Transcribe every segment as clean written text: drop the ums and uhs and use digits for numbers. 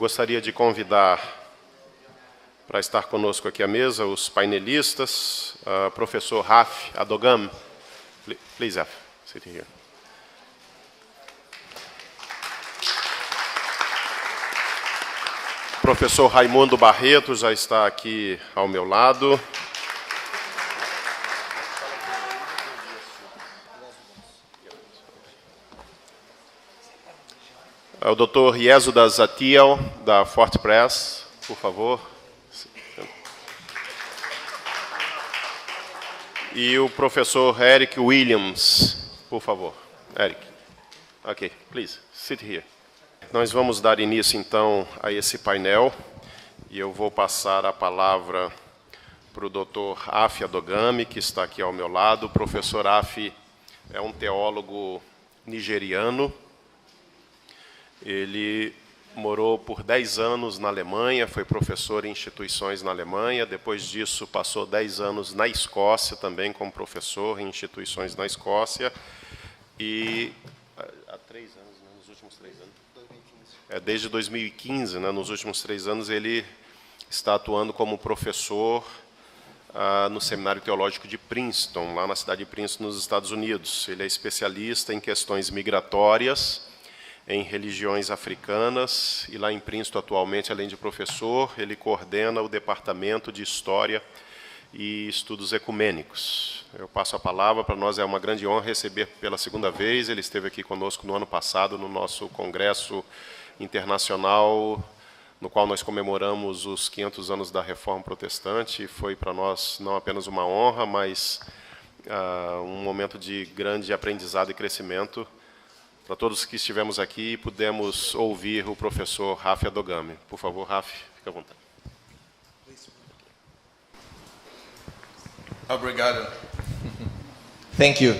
gostaria de convidar para estar conosco aqui à mesa os painelistas, professor Raf Adogami. Please, Raf, sit here. Professor Raimundo Barreto já está aqui ao meu lado. O Dr. Yesuda Zatiel, da Forte Press, por favor. E o professor Eric Williams, por favor. Eric. Ok, please, sit here. Nós vamos dar início, então, a esse painel. E eu vou passar a palavra para o Dr. Raf Adogami, que está aqui ao meu lado. O professor Raf é um teólogo nigeriano. Ele morou por 10 anos na Alemanha, foi professor em instituições na Alemanha. Depois disso, passou 10 anos na Escócia, também como professor em instituições na Escócia. E há 3 anos, né, nos últimos 3 anos? 2015. Desde 2015, né, nos últimos 3 anos, ele está atuando como professor no Seminário Teológico de Princeton, lá na cidade de Princeton, nos Estados Unidos. Ele é especialista em questões migratórias, em religiões africanas, e lá em Princeton, atualmente, além de professor, ele coordena o Departamento de História e Estudos Ecumênicos. Eu passo a palavra. Para nós é uma grande honra receber pela segunda vez. Ele esteve aqui conosco no ano passado, no nosso Congresso Internacional, no qual nós comemoramos os 500 anos da Reforma Protestante. Foi para nós não apenas uma honra, mas um momento de grande aprendizado e crescimento para todos que estivemos aqui e pudemos ouvir o professor Raf Adogami. Por favor, Raf, fique à vontade. Obrigado. Thank you.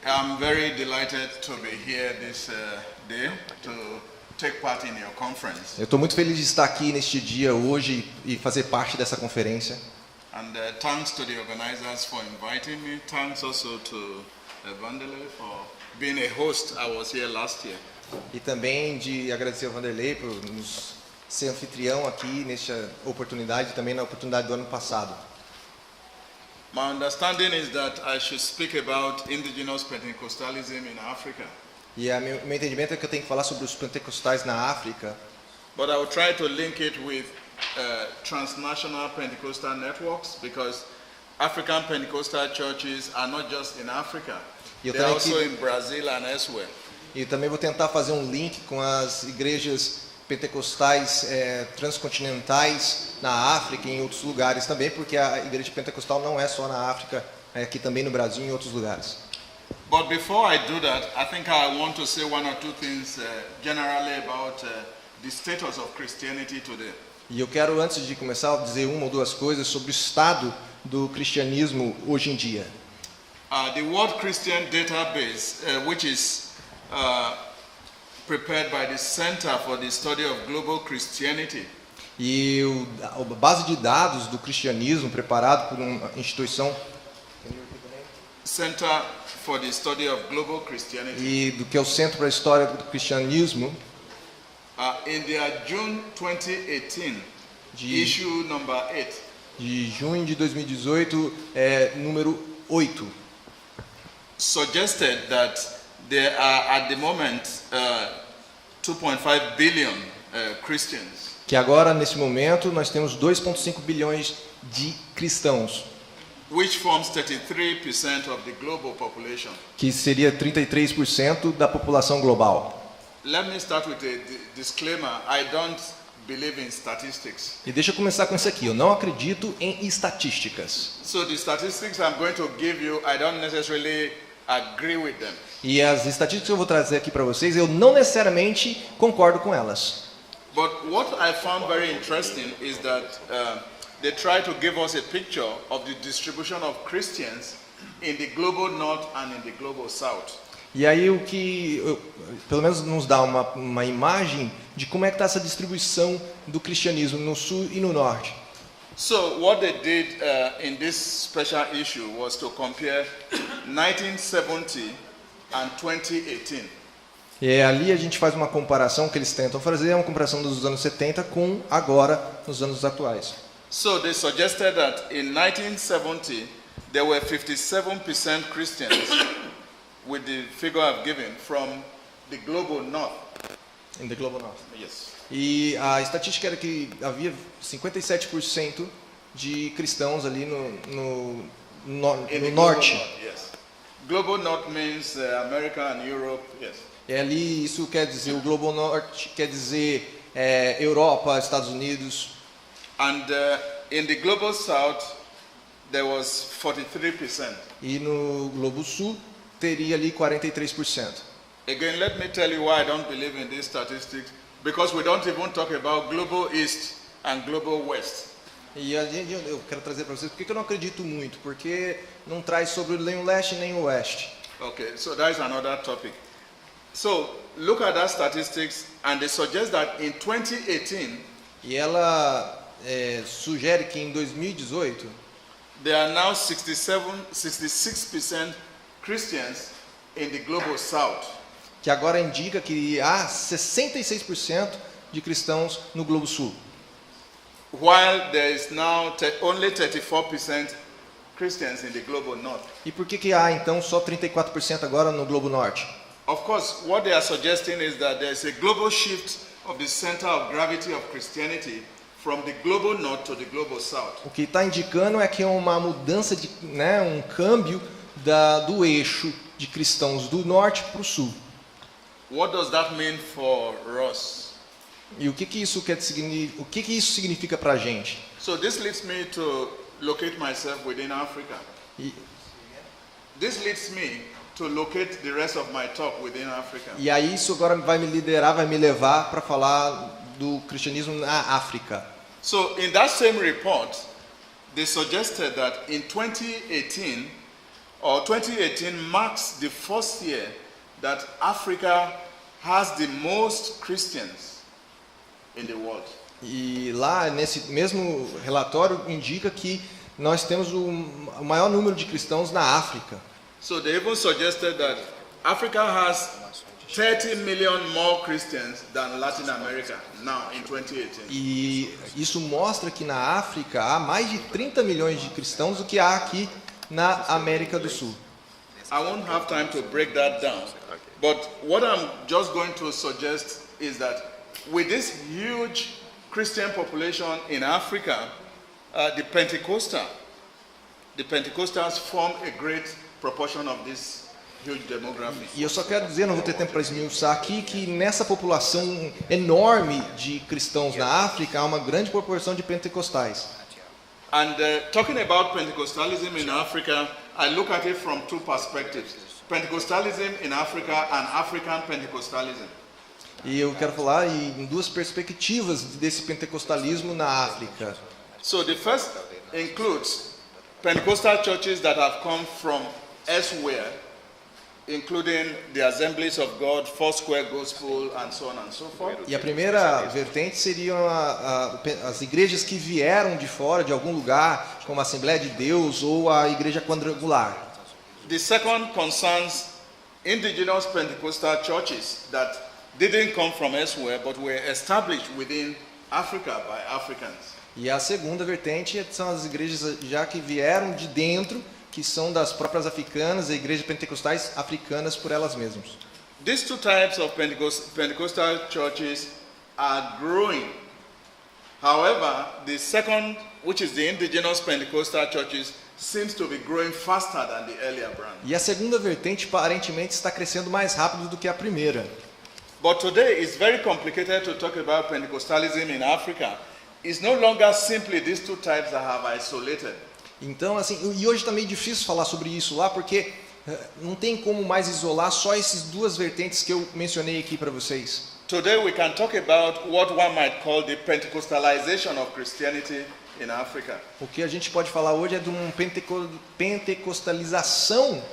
I'm very delighted to be here this day to take part in your conference. Eu estou muito feliz de estar aqui neste dia hoje e fazer parte dessa conferência. And thanks to the organizers for inviting me. Thanks also to Vanderlei for being a host. I was here last year. E também de agradecer ao Vanderlei por nos ser anfitrião aqui nesta oportunidade, também na oportunidade do ano passado. My understanding is that I should speak about indigenous Pentecostalism in Africa. E meu entendimento é que eu tenho que falar sobre os pentecostais na África. But I will try to link it with transnational Pentecostal networks, because African Pentecostal churches are not just in Africa. They're also in Brazil and elsewhere. E também vou tentar fazer um link com as igrejas pentecostais transcontinentais na África e em outros lugares também, porque a igreja pentecostal não é só na África, é aqui também no Brasil e em outros lugares. But before I do that, I think I want to say one or two things generally about the status of Christianity today. E eu quero, antes de começar, dizer uma ou duas coisas sobre o estado do cristianismo hoje em dia. The World Christian Database, which is prepared by the Center for the Study of Global Christianity. E a base de dados do cristianismo, preparado por uma instituição, Center for the Study of Global Christianity. E do que é o Centro para a História do Cristianismo. In their June 2018 issue number 8. De junho de 2018, número 8. Suggested that there are at the moment 2.5 billion Christians. Que agora, nesse momento, nós temos 2,5 bilhões de cristãos. Which forms 33% of the global population. Que seria 33% da população global. Let me start with a disclaimer. I don't believe in statistics. E deixa eu começar com isso aqui. Eu não acredito em estatísticas. So the statistics I'm going to give you, I don't necessarily agree with them. E as estatísticas que eu vou trazer aqui para vocês, eu não necessariamente concordo com elas. But what I found very interesting is that they try to give us a picture of the distribution of Christians in the global north and in the global south. E aí o que, pelo menos, nos dá uma imagem de como é que está essa distribuição do cristianismo no sul e no norte. So what they did in this special issue was to compare 1970 and 2018. E ali a gente faz uma comparação, que eles tentam fazer, uma comparação dos anos 70 com agora, nos anos atuais. So they suggested that in 1970 there were 57% Christians with the figure I've given from the global north. In the Global North. Yes. E a estatística era que havia 57% de cristãos ali no norte. Yes. Global North means America and Europe. Yes. E ali isso quer dizer, o Global Norte quer dizer Europa, Estados Unidos. And in the Global South there was 43%. E no Globo Sul teria ali 43%. Again, let me tell you why I don't believe in these statistics. Because we don't even talk about Global East and Global West. E eu quero trazer para vocês porque eu não acredito muito, porque não traz sobre nem o leste nem o oeste. Okay, so that is another topic. So look at that statistics, and they suggest that in 2018, E ela sugere que em 2018 there are now 66% Christians in the Global South. que agora indica que há 66% de cristãos no Globo Sul. While there is now only 34% Christians in the Global North. E por que há então só 34% agora no Globo Norte? Of course, what they are suggesting is that there is a global shift of the center of gravity of Christianity from the Global North to the Global South. O que está indicando é que é uma mudança de, um câmbio do eixo de cristãos do norte para o sul. What does that mean for us? E o que isso significa para a gente? So this leads me to locate myself within Africa. This leads me to locate the rest of my talk within Africa. E aí isso agora vai me levar para falar do cristianismo na África. So in that same report, they suggested that in 2018 marks the first year that Africa has the most Christians in the world. E lá nesse mesmo relatório indica que nós temos o maior número de cristãos na África. So they even suggested that Africa has 30 million more Christians than Latin America now in 2018. E isso mostra que na África há mais de 30 milhões de cristãos do que há aqui na América do Sul. I won't have time to break that down. But what I'm just going to suggest is that with this huge Christian population in Africa, the Pentecostals form a great proportion of this huge demography. E eu só quero dizer, não vou ter tempo para esmiuçar aqui, que nessa população enorme de cristãos na África há uma grande proporção de pentecostais. And talking about Pentecostalism in Africa, I look at it from two perspectives: Pentecostalism in Africa and African Pentecostalism. E eu quero falar em duas perspectivas desse pentecostalismo na África. So the first includes Pentecostal churches that have come from elsewhere, including the Assemblies of God, Foursquare Gospel, and so on and so forth. E a primeira vertente seriam as igrejas que vieram de fora, de algum lugar, como a Assembleia de Deus ou a Igreja Quadrangular. The second concerns indigenous Pentecostal churches that didn't come from elsewhere but were established within Africa by Africans. E a segunda vertente são as igrejas já que vieram de dentro, que são das próprias africanas, e igrejas pentecostais africanas por elas mesmas. These two types of Pentecostal churches are growing. However, the second, which is the indigenous Pentecostal churches, seems to be growing faster than the earlier branch. E a segunda vertente aparentemente está crescendo mais rápido do que a primeira. But today it's very complicated to talk about Pentecostalism in Africa. It's no longer simply these two types that have isolated. Então, assim, e hoje está meio difícil falar sobre isso lá, porque não tem como mais isolar só essas duas vertentes que eu mencionei aqui para vocês. Today we can talk about what one might call the Pentecostalization of Christianity in Africa. O que a gente pode falar hoje é de uma pentecostalização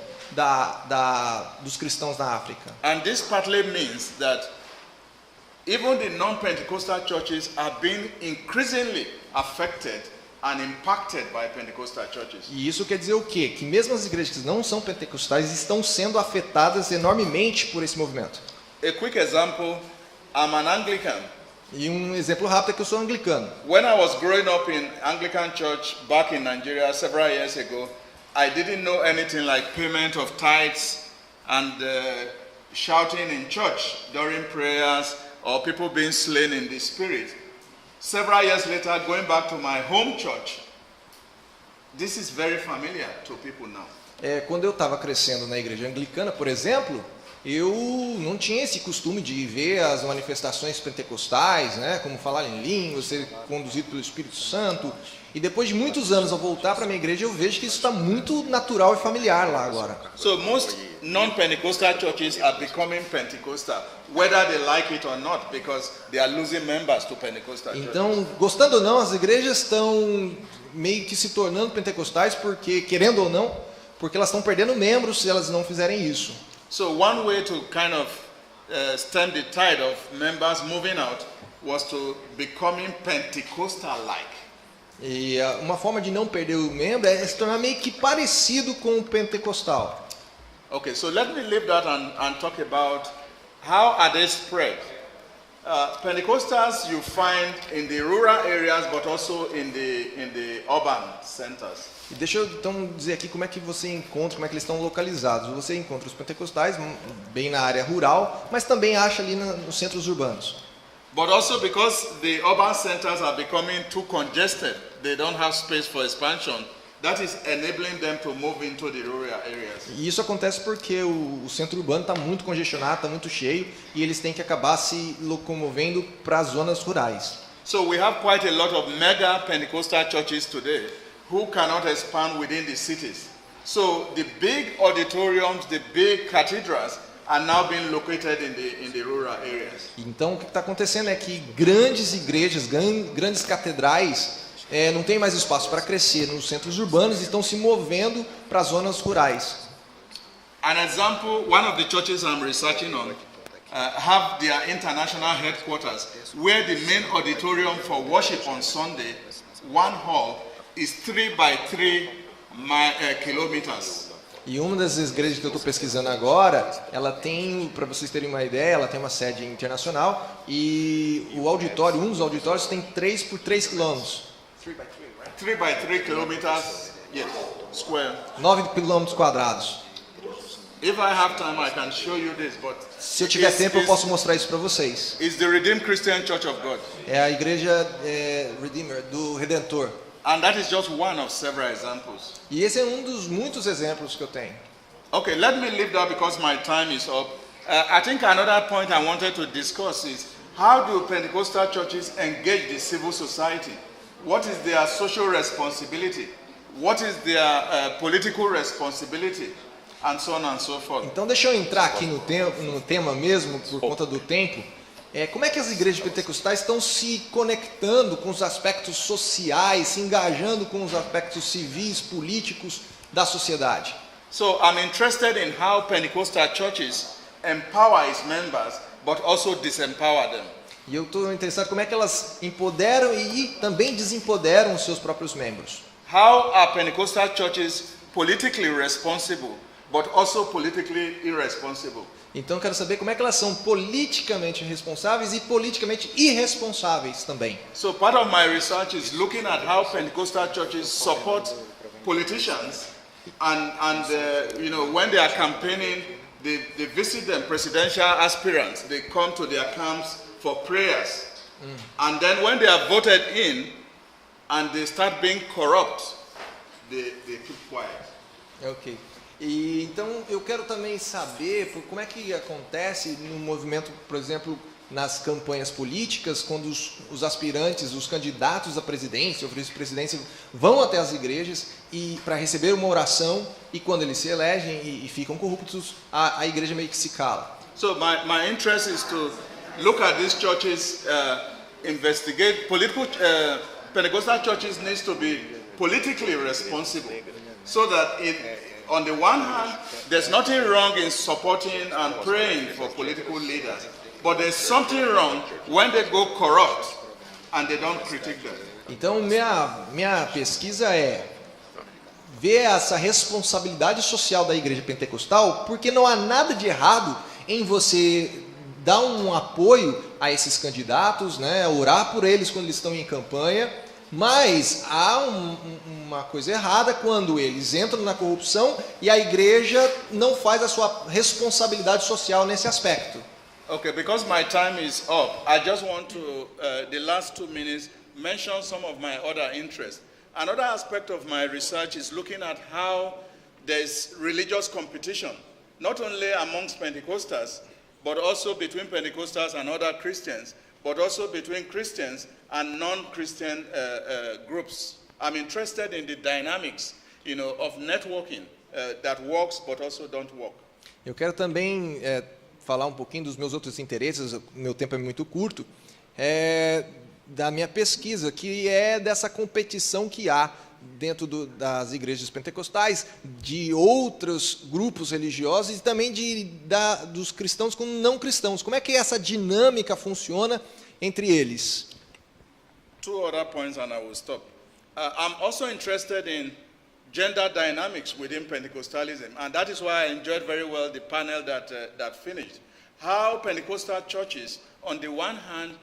dos cristãos na África. And this partly means that even the non-Pentecostal churches are being increasingly affected and impacted by Pentecostal churches. E isso quer dizer o quê? Que mesmo as igrejas que não são pentecostais estão sendo afetadas enormemente por esse movimento. A quick example, I'm an Anglican. E um exemplo rápido é que eu sou anglicano. When I was growing up in Anglican church back in Nigeria several years ago, I didn't know anything like payment of tithes and shouting in church during prayers or people being slain in the spirit. Several years later, going back to my home church, this is very familiar to people now. Quando eu estava crescendo na igreja anglicana, por exemplo, eu não tinha esse costume de ver as manifestações pentecostais, né, como falar em línguas, ser conduzido pelo Espírito Santo. E depois de muitos anos, ao voltar para a minha igreja, eu vejo que isso está muito natural e familiar lá agora. So most non-Pentecostal churches are becoming Pentecostal, whether they like it or not, because they are losing members to Pentecostal churches. Então, gostando ou não, as igrejas estão meio que se tornando pentecostais, porque, querendo ou não, porque elas estão perdendo membros se elas não fizerem isso. So one way to kind of stem the tide of members moving out was to becoming Pentecostal-like. E uma forma de não perder o membro é se tornar meio que parecido com o pentecostal. Okay, so let me leave that and talk about how are they spread. Pentecostals you find in the rural areas, but also in the urban centers. E deixa eu então dizer aqui como é que você encontra, como é que eles estão localizados. Você encontra os pentecostais bem na área rural, mas também acha ali nos centros urbanos. But also because the urban centers are becoming too congested, they don't have space for expansion. That is enabling them to move into the rural areas. E isso acontece porque o centro urbano está muito congestionado, está muito cheio, e eles têm que acabar se locomovendo para as zonas rurais. So we have quite a lot of mega Pentecostal churches today who cannot expand within the cities. So the big auditoriums, the big cathedrals are now being located in the rural areas. Então o que está acontecendo é que grandes igrejas, grandes catedrais não tem mais espaço para crescer nos centros urbanos e estão se movendo para as zonas rurais. An example, one of the churches I'm researching on have their international headquarters where the main auditorium for worship on Sunday, one hall, is 3 by 3 kilometers. E uma das igrejas que eu estou pesquisando agora, ela tem, para vocês terem uma ideia, ela tem uma sede internacional e o auditório, um dos auditórios tem 3 por 3 quilômetros. 3 by 3 kilometers, yes, square. 9 quilômetros quadrados. If I have time, I can show you this, but se eu tiver tempo, eu posso mostrar isso para vocês. It's the Redeemed Christian Church of God. É a igreja Redeemer, do Redentor. And that is just one of several examples. E esse é um dos muitos exemplos que eu tenho. Okay, let me leave that because my time is up. I think another point I wanted to discuss is how do Pentecostal churches engage the civil society? What is their social responsibility? What is their political responsibility? And so on and so forth. Então deixa eu entrar aqui no tema mesmo, por conta do tempo. Como é que as igrejas pentecostais estão se conectando com os aspectos sociais, se engajando com os aspectos civis, políticos da sociedade? So I'm interested in how Pentecostal churches empower its members, but also disempower them. E eu estou interessado como é que elas empoderam e também desempoderam os seus próprios membros. How are Pentecostal churches politically responsible, but also politically irresponsible? Então eu quero saber como é que elas são politicamente responsáveis e politicamente irresponsáveis também. So part of my research is looking at how Pentecostal churches support politicians and you know, when they are campaigning, they visit them, presidential aspirants, they come to their camps for prayers. And then when they are voted in and they start being corrupt, they keep quiet. Ok. E então eu quero também saber como é que acontece no movimento, por exemplo, nas campanhas políticas, quando os aspirantes, os candidatos à presidência ou vice-presidência vão até as igrejas e para receber uma oração e quando eles se elegem e ficam corruptos, a igreja meio que se cala. So my interest is to look at these churches, investigate political. Pentecostal churches needs to be politically responsible, so that on the one hand, there's nothing wrong in supporting and praying for political leaders, but there's something wrong when they go corrupt and they don't critique them. Então, minha pesquisa é ver essa responsabilidade social da igreja pentecostal, porque não há nada de errado em você dar um apoio a esses candidatos, né, orar por eles quando eles estão em campanha, mas há uma coisa errada quando eles entram na corrupção e a igreja não faz a sua responsabilidade social nesse aspecto. Okay, because my time is up, I just want to, the last 2 minutes, mention some of my other interests. Another aspect of my research is looking at how there's religious competition, not only amongst Pentecostals, but also between Pentecostals and other Christians, but also between Christians and non-Christian groups. I'm interested in the dynamics, of networking that works but also don't work. Eu quero também falar um pouquinho dos meus outros interesses, meu tempo é muito curto, da minha pesquisa, que é dessa competição que há dentro das igrejas pentecostais, de outros grupos religiosos e também dos cristãos com não cristãos. Como é que essa dinâmica funciona entre eles? 2 other points and I will stop. I'm also interested in gender dynamics within Pentecostalism, and that is why I enjoyed very well the panel that finished. How Pentecostal churches, on the one hand,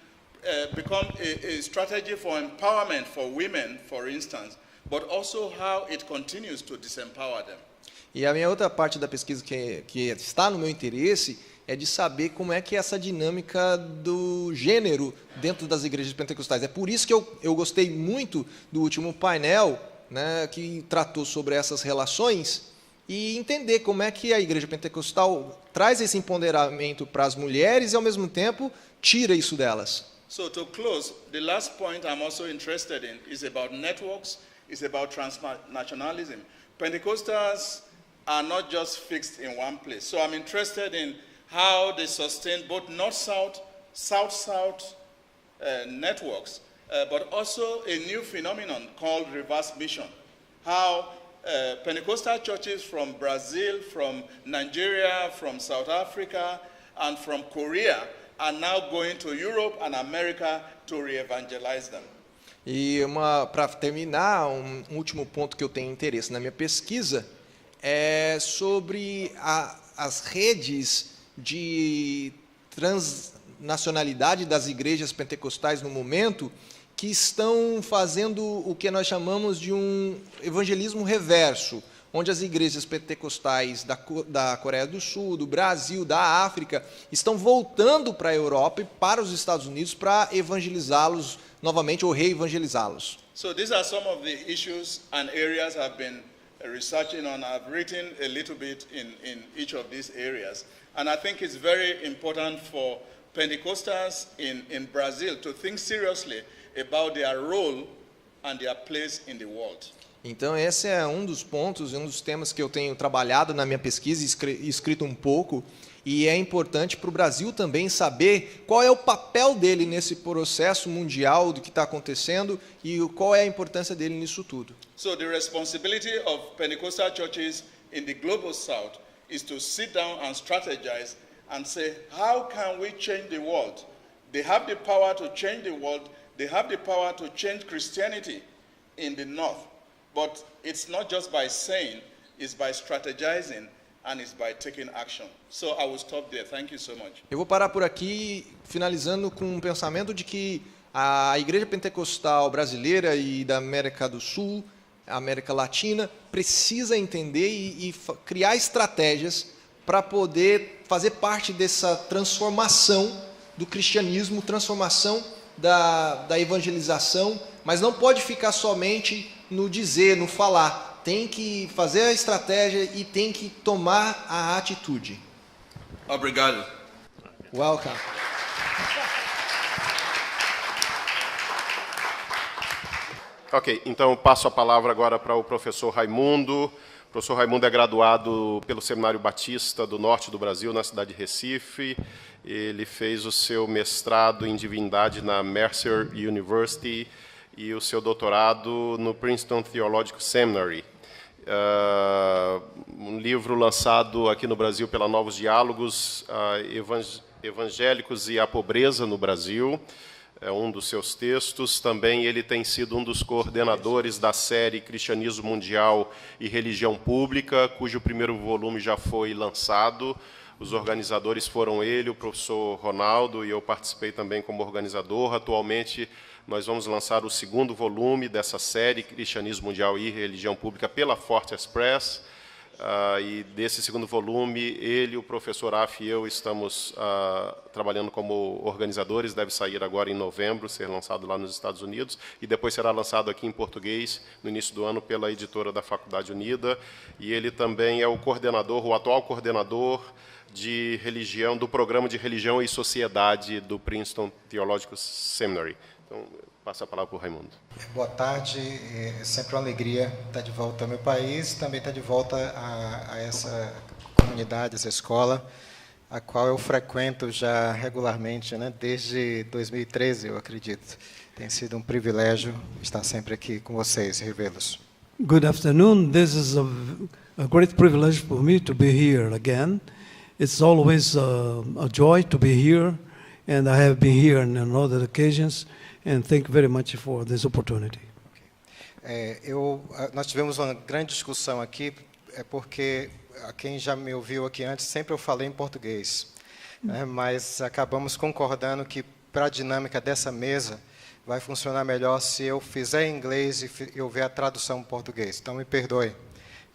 become a strategy for empowerment for women, for instance, but also how it continues to disempower them. E a minha outra parte da pesquisa que está no meu interesse é de saber como é que é essa dinâmica do gênero dentro das igrejas pentecostais. É por isso que eu gostei muito do último painel, né, que tratou sobre essas relações e entender como é que a igreja pentecostal traz esse empoderamento para as mulheres e, ao mesmo tempo, tira isso delas. So to close, the last point I'm also interested in is about networks, is about transnationalism. Pentecostals are not just fixed in one place. So I'm interested in how they sustain both North-South, South-South networks, but also a new phenomenon called reverse mission. How Pentecostal churches from Brazil, from Nigeria, from South Africa, and from Korea are now going to Europe and America to re-evangelize them. E para terminar, um último ponto que eu tenho interesse na minha pesquisa é sobre as redes de transnacionalidade das igrejas pentecostais no momento, que estão fazendo o que nós chamamos de um evangelismo reverso, onde as igrejas pentecostais da Coreia do Sul, do Brasil, da África, estão voltando para a Europa e para os Estados Unidos para evangelizá-los novamente ou reevangelizá-los. So these are some of the issues and areas I've been researching on. I've written a little bit in each of these areas. And I think it's very important for Pentecostals in Brazil to think seriously about their role and their place in the world. Então, esse é um dos pontos, um dos temas que eu tenho trabalhado na minha pesquisa e escrito um pouco, e é importante para o Brasil também saber qual é o papel dele nesse processo mundial do que está acontecendo e qual é a importância dele nisso tudo. So the responsibility of Pentecostal churches in the global south is to sit down and strategize and say, how can we change the world? They have the power to change the world. They have the power to change Christianity in the north. But it's not just by saying, it's by strategizing and it's by taking action. So I will stop there. Thank you so much. Eu vou parar por aqui, finalizando com um pensamento de que a Igreja Pentecostal brasileira e da América do Sul, América Latina, precisa entender e criar estratégias para poder fazer parte dessa transformação do cristianismo, transformação da evangelização, mas não pode ficar somente no dizer, no falar. Tem que fazer a estratégia e tem que tomar a atitude. Obrigado. Welcome. Ok, então eu passo a palavra agora para o professor Raimundo. O professor Raimundo é graduado pelo Seminário Batista do Norte do Brasil, na cidade de Recife. Ele fez o seu mestrado em divindade na Mercer University e o seu doutorado no Princeton Theological Seminary. Um livro lançado aqui no Brasil pela Novos Diálogos, Evangélicos e a Pobreza no Brasil. é um dos seus textos. Também ele tem sido um dos coordenadores da série Cristianismo Mundial e Religião Pública, cujo primeiro volume já foi lançado. Os organizadores foram ele, o professor Ronaldo, e eu participei também como organizador. Atualmente, nós vamos lançar o segundo volume dessa série, Cristianismo Mundial e Religião Pública, pela Fortress Press. E desse segundo volume, ele, o professor Af e eu estamos trabalhando como organizadores. Deve sair agora em novembro, ser lançado lá nos Estados Unidos, e depois será lançado aqui em português, no início do ano, pela editora da Faculdade Unida. E ele também é o coordenador, o atual coordenador de religião, do programa de religião e sociedade do Princeton Theological Seminary. Então, passo a palavra para o Raimundo. Boa tarde, é sempre uma alegria estar de volta ao meu país, também estar de volta a essa comunidade, essa escola, a qual eu frequento já regularmente, né, desde 2013, eu acredito. Tem sido um privilégio estar sempre aqui com vocês e revê-los. Good afternoon. This is a great privilege for me to be here again. It's always a joy to be here, and I have been here on other occasions, and thank you very much for this opportunity. Nós tivemos uma grande discussão aqui, porque quem já me ouviu aqui antes, sempre eu falei em português, né, mas acabamos concordando que para a dinâmica dessa mesa vai funcionar melhor se eu fizer em inglês e houver a tradução em português. Então me perdoe,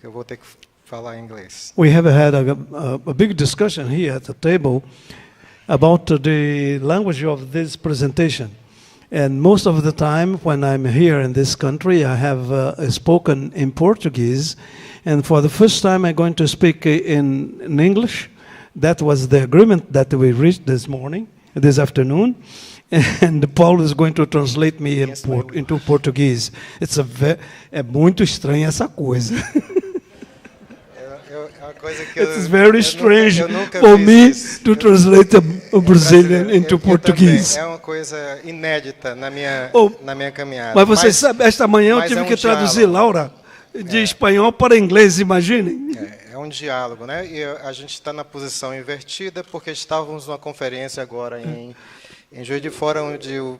eu vou ter que falar em inglês. We have had a big discussion here at the table about the language of this presentation. And most of the time when I'm here in this country, I have spoken in Portuguese. And for the first time, I'm going to speak in English. That was the agreement that we reached this afternoon. And Paulo is going to translate me into Portuguese. É muito estranha essa coisa. It's very strange for me to translate a Brazilian into Portuguese. É uma coisa inédita na minha caminhada. Mas você sabe, esta manhã eu tive que traduzir, Laura, de espanhol para inglês, imaginem. É um diálogo, né? E a gente está na posição invertida porque estávamos numa conferência agora em Juiz de Fora, onde um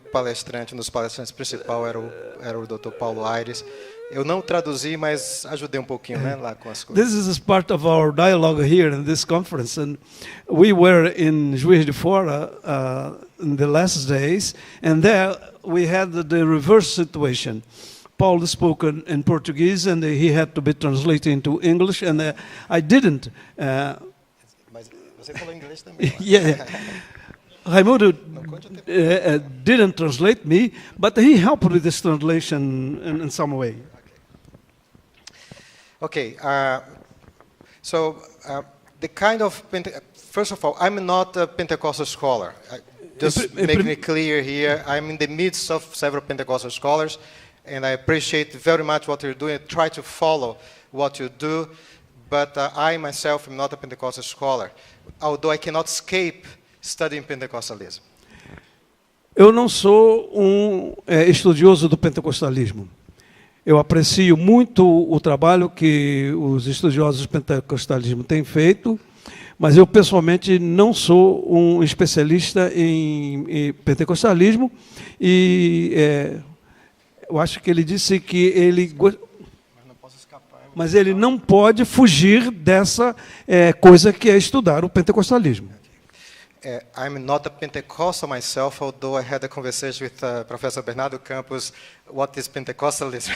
dos palestrantes principal era o Dr. Paulo Aires. Eu não traduzi, mas ajudei um pouquinho, né, lá com as coisas. This is part of our dialogue here in this conference, and we were in Juiz de Fora in the last days, and there we had the reverse situation. Paul spoke in Portuguese, and he had to be translated into English, and I didn't. Mas você falou inglês também. Yeah. Raimundo didn't translate me, but he helped with this translation in some way. Okay, so the kind of first of all, I'm not a Pentecostal scholar. Just make me clear here. I'm in the midst of several Pentecostal scholars, and I appreciate very much what you're doing. I try to follow what you do, but I myself am not a Pentecostal scholar, although I cannot escape studying Pentecostalism. Eu não sou estudioso do pentecostalismo. Eu aprecio muito o trabalho que os estudiosos do pentecostalismo têm feito, mas eu pessoalmente não sou um especialista em pentecostalismo, e eu acho que ele disse que ele... Mas ele não pode fugir dessa coisa que é estudar o pentecostalismo. I'm not a Pentecostal myself, although I had a conversation with Professor Bernardo Campos, what is Pentecostalism?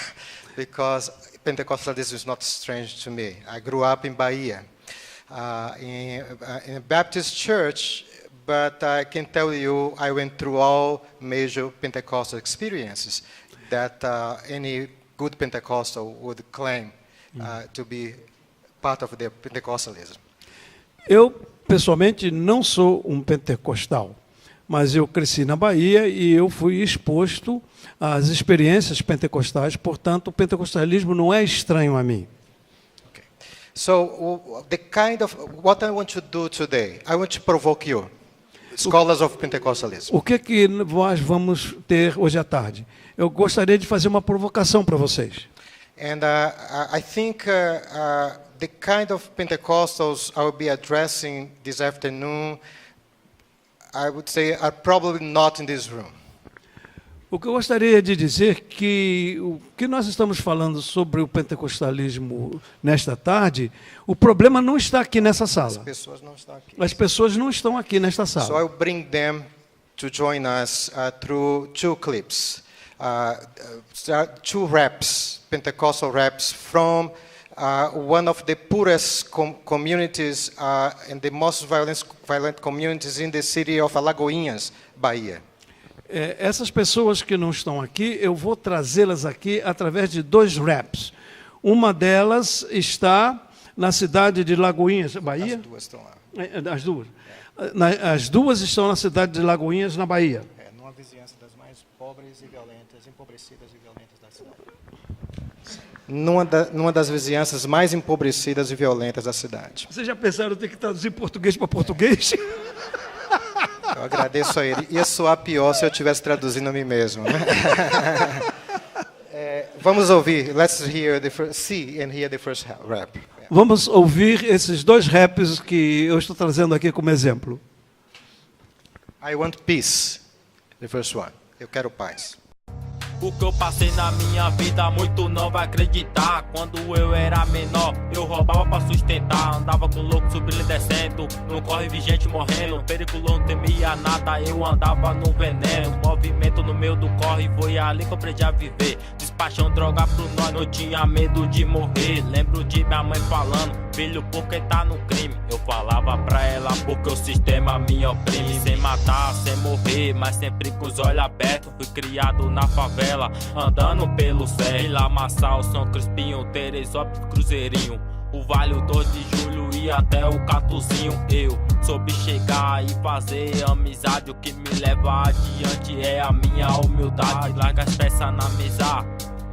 Because Pentecostalism is not strange to me. I grew up in Bahia, in a Baptist church, but I can tell you I went through all major Pentecostal experiences that any good Pentecostal would claim to be part of their Pentecostalism. Pessoalmente, não sou um pentecostal, mas eu cresci na Bahia e eu fui exposto às experiências pentecostais, portanto, o pentecostalismo não é estranho a mim. Okay. So, what I want to do today, I want to provoke you, scholars of Pentecostalism. O que nós vamos ter hoje à tarde? Eu gostaria de fazer uma provocação para vocês. And I think the kind of Pentecostals I will be addressing this afternoon, I would say, are probably not in this room. O que eu gostaria de dizer que o que nós estamos falando sobre o pentecostalismo nesta tarde, o problema não está aqui nessa sala. As pessoas não estão aqui. As pessoas não estão aqui nesta So sala. I'll bring them to join us through two clips. There are two raps, Pentecostal raps from one of the poorest communities and the most violent communities in the city of Alagoinhas, Bahia. Essas pessoas que não estão aqui, eu vou trazê-las aqui através de 2 raps. Uma delas está na cidade de Lagoinhas, Bahia? As duas estão lá. As duas. As duas estão na cidade de Lagoinhas, na Bahia. Numa vizinhança das mais pobres e violentas, empobrecidas e violentas da cidade. Numa das vizinhanças mais empobrecidas e violentas da cidade. Vocês já pensaram em ter que traduzir português para português? Eu agradeço a ele. Ia soar pior se eu estivesse traduzindo a mim mesmo. Né? Vamos ouvir. Let's hear see and hear the first rap. Vamos ouvir esses 2 raps que eu estou trazendo aqui como exemplo. I want peace. The first one. Eu quero paz. O que eu passei na minha vida, muito não vai acreditar. Quando eu era menor, eu roubava pra sustentar. Andava com louco subindo e descendo, não corre vi gente morrendo. Periculo não temia nada, eu andava no veneno. Movimento no meio do corre, foi ali que eu aprendi a viver. Despachão, droga pro nós, não tinha medo de morrer. Lembro de minha mãe falando, filho, por que tá no crime? Eu falava pra ela, porque o sistema me oprime. Sem matar, sem morrer, mas sempre com os olhos abertos. Fui criado na favela, andando pelo céu. Vila Massal, São Crispinho, Teresópolis, Cruzeirinho, o Vale, o 2 de Julho e até o Catuzinho. Eu soube chegar e fazer amizade. O que me leva adiante é a minha humildade. Larga as peças na mesa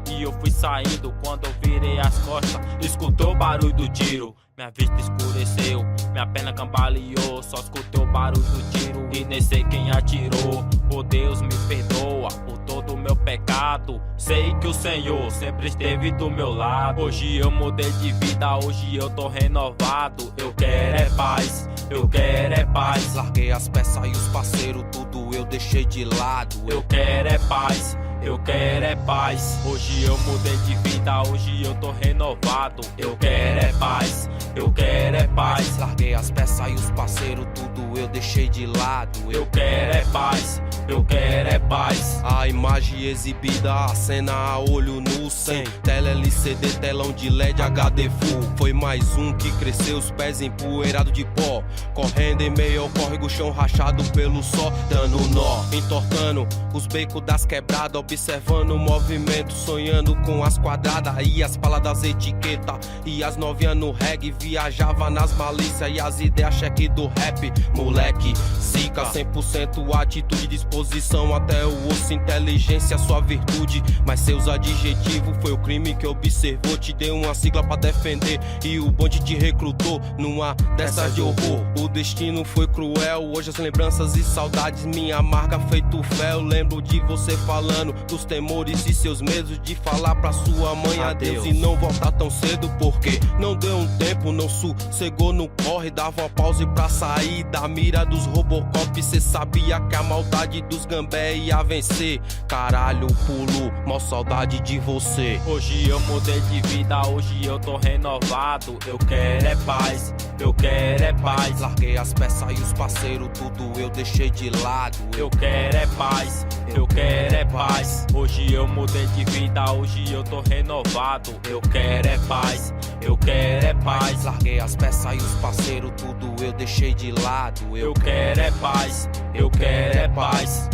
e eu fui saindo. Quando eu virei as costas, escutei o barulho do tiro. Minha vista escureceu, minha perna cambaleou. Só escutei o barulho do tiro e nem sei quem atirou. Oh Deus, me perdoa por todo o meu pecado. Sei que o Senhor sempre esteve do meu lado. Hoje eu mudei de vida, hoje eu tô renovado. Eu quero é paz, eu quero é paz. Larguei as peças e os parceiros, tudo eu deixei de lado. Eu quero é paz, eu quero é paz. Hoje eu mudei de vida, hoje eu tô renovado. Eu quero é paz, eu quero é paz. Larguei as peças e os parceiros, tudo eu deixei de lado. Eu quero é paz, eu quero é paz. A imagem exibida, a cena a olho nu, sem tela LCD, telão de LED, HD full. Foi mais um que cresceu, os pés empoeirado de pó, correndo em meio ao córrego, chão rachado pelo sol, dando nó, entortando os becos das quebradas, observando o movimento, sonhando com as quadradas e as palas das etiquetas. E as novinhas no reggae, viajava nas malícias e as ideias cheque do rap. Moleque, zica, 100% atitude, disposição até o osso, inteligência, sua virtude. Mas seus adjetivos foi o crime que observou. Te deu uma sigla pra defender e o bonde te recrutou numa dessas de horror. O destino foi cruel, hoje as lembranças e saudades me amarga feito fel. Lembro de você falando dos temores e seus medos, de falar pra sua mãe adeus e não voltar tão cedo, porque não deu um tempo, não sossegou no corre. Dava uma pausa pra sair da mira dos Robocop. Cê sabia que a maldade dos gambé ia vencer. Caralho, pulo, mó saudade de você. Hoje eu mudei de vida, hoje eu tô renovado. Eu quero é paz, eu quero é paz. Larguei as peças e os parceiros, tudo eu deixei de lado. Eu quero é paz, eu quero é paz. Hoje eu mudei de vida, hoje eu tô renovado. Eu quero é paz, eu quero é paz. Larguei as peças e os parceiros, tudo eu deixei de lado. Eu quero é paz, eu quero é paz.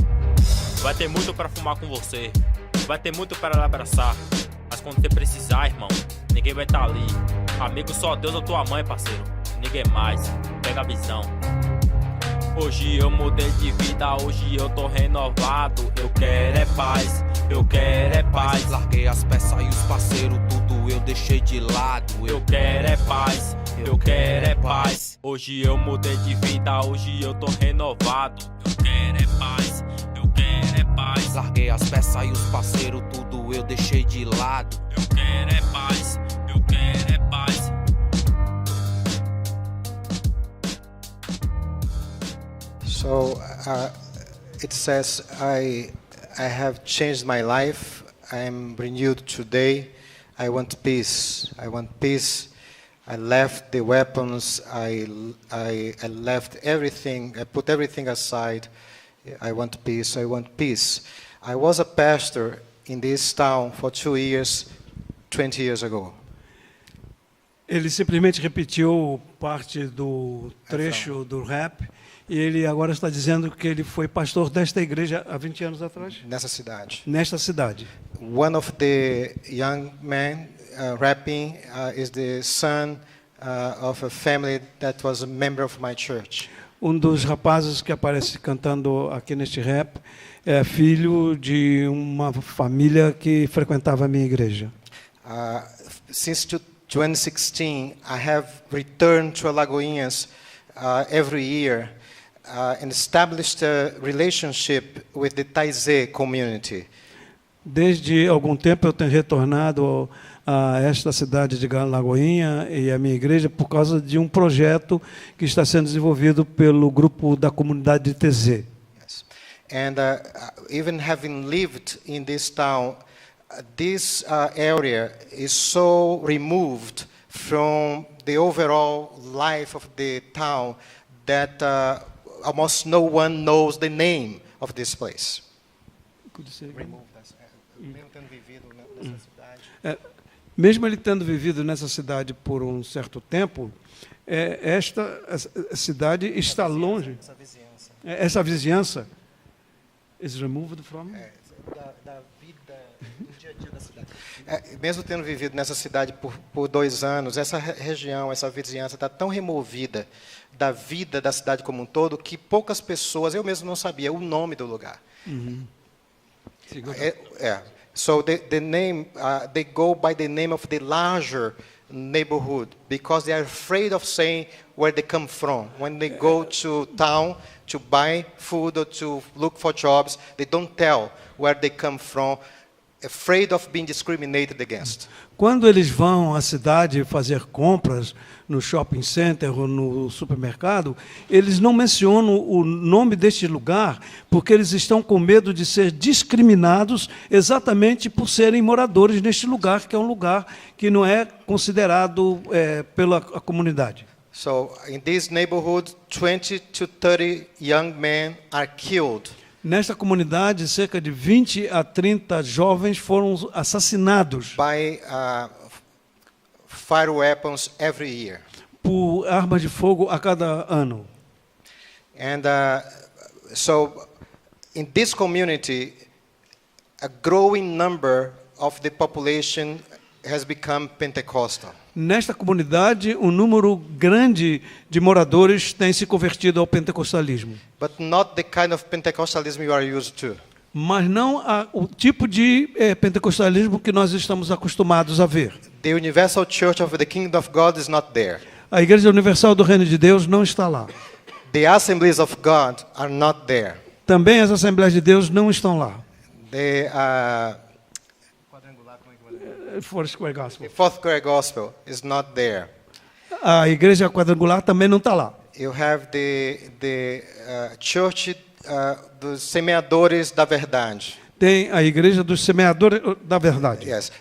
Vai ter muito pra fumar com você, vai ter muito para lhe abraçar. Mas quando você precisar, irmão, ninguém vai estar ali. Amigo só Deus ou tua mãe, parceiro, ninguém mais, pega a visão. Hoje eu mudei de vida, hoje eu tô renovado. Eu quero é paz, eu quero é paz. Larguei as peças e os parceiros, tudo eu deixei de lado. Eu quero é paz, eu quero é paz. Hoje eu mudei de vida, hoje eu tô renovado. Eu quero é paz, eu quero é paz. Larguei as peças e os parceiros, tudo eu deixei de lado. Eu quero é paz, eu quero é paz. So it says, I I have changed my life. I am renewed today. I want peace. I want peace. I left the weapons. I left everything. I put everything aside. I want peace. I want peace. I was a pastor in this town for 2 years, 20 years ago. Ele simplesmente repetiu parte do trecho do rap e ele agora está dizendo que ele foi pastor desta igreja há 20 anos atrás. Nessa cidade. Nesta cidade. One of the young men rapping is the son of a family that was a member of my church. Dos rapazes que aparece cantando aqui neste rap é filho de uma família que frequentava a minha igreja. Since 2016, I have returned to Alagoinhas every year and established a relationship with the Taizé community. Desde algum tempo eu tenho retornado a esta cidade de Alagoinha e a minha igreja por causa de um projeto que está sendo desenvolvido pelo grupo da comunidade de Taizé. Yes. And even having lived in this town, this area is so removed from the overall life of the town that almost no one knows the name of this place. Mesmo ele tendo vivido nessa cidade por um certo tempo, esta cidade está longe. Essa vizinhança is removed from Da vida do dia a dia da cidade. Mesmo tendo vivido nessa cidade por 2 anos, essa região, essa vizinhança está tão removida da vida da cidade como um todo que poucas pessoas, eu mesmo não sabia o nome do lugar. So the name, they go by the name of the larger neighborhood because they are afraid of saying where they come from. When they go to town to buy food or to look for jobs, they don't tell where they come from, afraid of being discriminated against. Quando eles vão à cidade fazer compras no shopping center ou no supermercado, eles não mencionam o nome deste lugar porque eles estão com medo de ser discriminados exatamente por serem moradores neste lugar, que é um lugar que não é considerado pela comunidade. So in this neighborhood, 20 to 30 young men are killed. Nesta comunidade, cerca de 20 a 30 jovens foram assassinados by fire weapons every year. Por armas de fogo a cada ano. And so in this community, a growing number of the population has become Pentecostal. Nesta comunidade, um número grande de moradores tem se convertido ao pentecostalismo. But not the kind of Pentecostalism you are used to. Mas não o tipo de pentecostalismo que nós estamos acostumados a ver. The Universal Church of the Kingdom of God is not there. A Igreja Universal do Reino de Deus não está lá. The Assemblies of God are not there. Também as Assembleias de Deus não estão lá. The Foursquare Gospel. Foursquare Gospel is not there. A Igreja Quadrangular também não está lá. You have the Church dos Semeadores da Verdade. Tem a Igreja dos Semeadores da Verdade. Yes,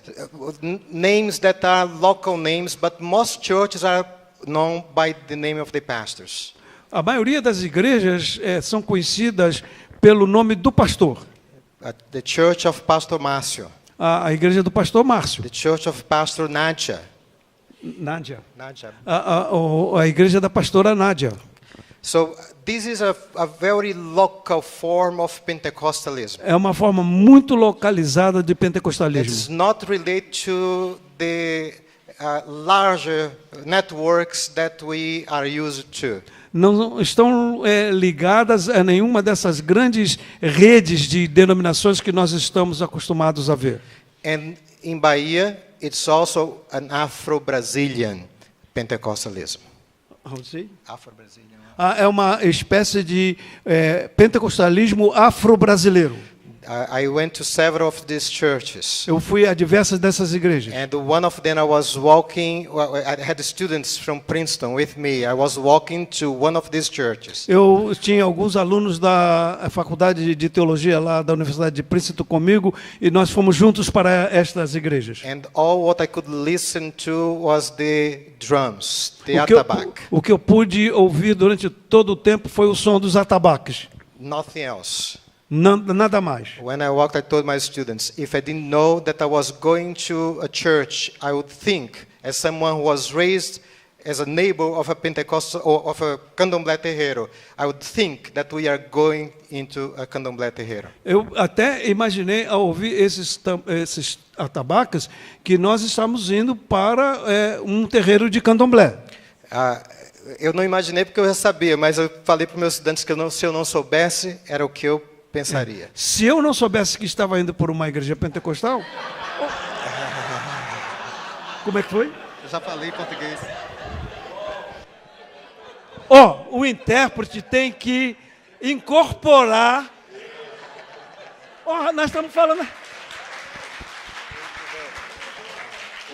names that are local names, but most churches are known by the name of the pastors. A maioria das igrejas são conhecidas pelo nome do pastor. The Church of Pastor Márcio. A igreja do pastor Márcio. The Church of Pastor Nádia. Nádia. A igreja da pastora Nádia. So this is a very local form of Pentecostalism. É uma forma muito localizada de pentecostalismo. It's not related to the larger networks that we are used to. Não estão ligadas a nenhuma dessas grandes redes de denominações que nós estamos acostumados a ver. And in Bahia, it's also an Afro-Brazilian Pentecostalism. É uma espécie de pentecostalismo afro-brasileiro. I went to several of these churches. Eu fui a diversas dessas igrejas. And one of them I was walking, I had students from Princeton with me. I was walking to one of these churches. Eu tinha alguns alunos da faculdade de teologia lá da Universidade de Princeton comigo e nós fomos juntos para estas igrejas. And all what I could listen to was the drums, the atabaque. O que eu pude ouvir durante todo o tempo foi o som dos atabaques. Nothing else. Nada mais. When I walked, I told my students, if I didn't know that I was going to a church, I would think, as someone who was raised as a neighbor of a Pentecostal or of a candomblé terreiro, I would think that we are going into a candomblé terreiro. Eu até imaginei ao ouvir esses atabaques que nós estamos indo para um terreiro de candomblé. Eu não imaginei porque eu já sabia, mas eu falei para os meus estudantes que se eu não soubesse, era o que eu pensaria. Se eu não soubesse que estava indo por uma igreja pentecostal... Como é que foi? Eu já falei em português. O intérprete tem que incorporar... nós estamos falando...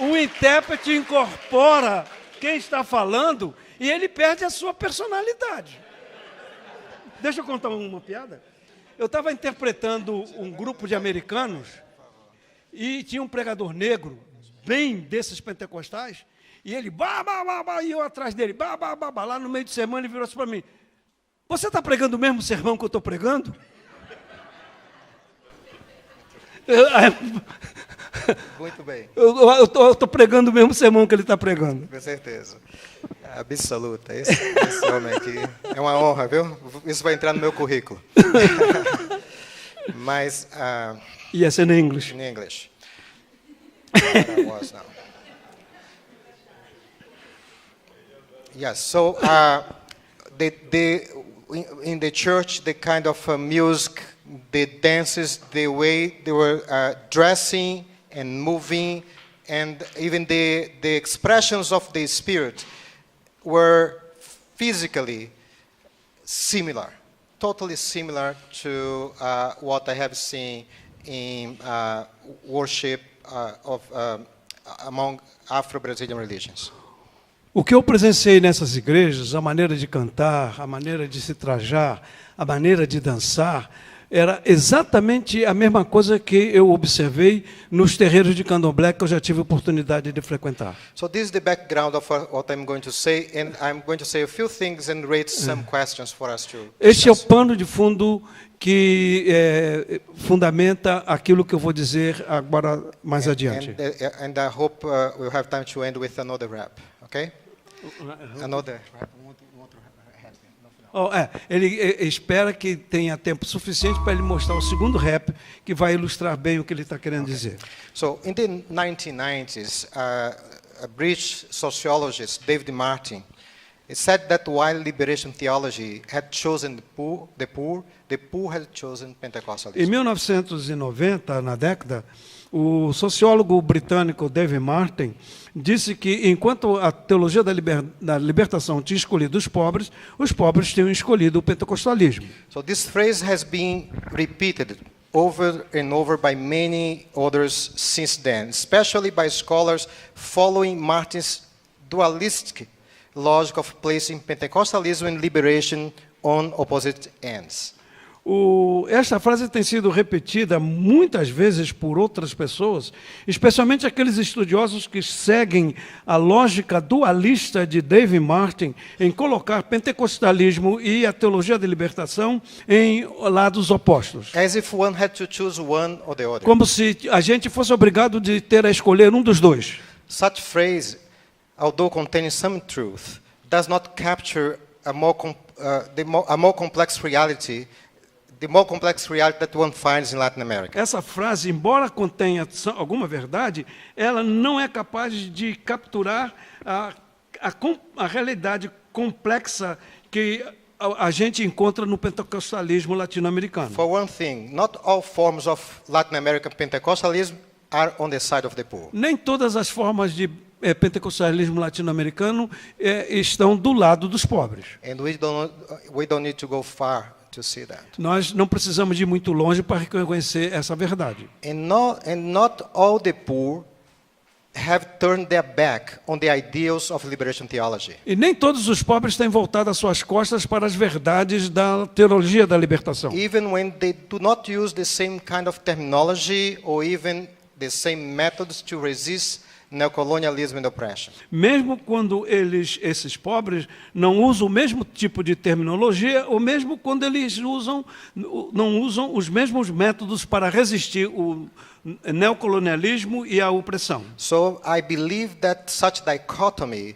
O intérprete incorpora quem está falando e ele perde a sua personalidade. Deixa eu contar uma piada. Eu estava interpretando um grupo de americanos e tinha um pregador negro, bem desses pentecostais, e ele, e eu atrás dele, lá no meio de semana ele virou assim para mim, você está pregando o mesmo sermão que eu estou pregando? Muito bem. Eu estou pregando o mesmo sermão que ele está pregando. Com certeza. Absoluta. Esse homem aqui é uma honra, viu? Isso vai entrar no meu currículo. Mas... Yes, in English. In English. I was now. Yes, so in the church, the kind of music, the dances, the way they were dressing and moving, and even the expressions of the spirit were physically similar, totally similar to what I have seen in worship among Afro-Brazilian religions. O que eu presenciei nessas igrejas, a maneira de cantar, a maneira de se trajar, a maneira de dançar, era exatamente a mesma coisa que eu observei nos terreiros de candomblé que eu já tive oportunidade de frequentar. So this is the background of what I'm going to say, and I'm going to say a few things and raise some questions for us to discuss. Este é o pano de fundo que fundamenta aquilo que eu vou dizer agora mais adiante. And I hope we'll have time to end with another rap, okay? Another rap. Ele espera que tenha tempo suficiente para ele mostrar o segundo rap que vai ilustrar bem o que ele está querendo dizer. So, in the 1990s, a British sociologist, David Martin, said that while liberation theology had chosen the poor had chosen Pentecostalism. Em 1990, na década, o sociólogo britânico David Martin disse que, enquanto a teologia da libertação tinha escolhido os pobres tinham escolhido o pentecostalismo. So this phrase has been repeated over and over by many others since then, especially by scholars following Martin's dualistic logic of placing Pentecostalism and liberation on opposite ends. Esta frase tem sido repetida muitas vezes por outras pessoas, especialmente aqueles estudiosos que seguem a lógica dualista de David Martin em colocar pentecostalismo e a teologia da libertação em lados opostos. As if one had to choose one or the other. Como se a gente fosse obrigado de ter a escolher um dos dois. Such phrase, although containing some truth, does not capture a more complex reality. The more complex reality that one finds in Latin America. Essa frase, embora contenha alguma verdade, ela não é capaz de capturar a realidade complexa que a gente encontra no pentecostalismo latino-americano. For one thing, not all forms of Latin American Pentecostalism are on the side of the poor. Nem todas as formas de pentecostalismo latino-americano estão do lado dos pobres. And we don't need to go far to see that. Nós não precisamos de ir muito longe para reconhecer essa verdade. And not all the poor have turned their back on the ideals of liberation theology. E nem todos os pobres têm voltado as suas costas para as verdades da teologia da libertação. Even when they do not use the same kind of terminology or even the same methods to resist neocolonialism and oppression. Mesmo quando esses pobres não usam o mesmo tipo de terminologia, ou mesmo quando eles não usam os mesmos métodos para resistir o neocolonialismo e a opressão. So I believe that such dichotomy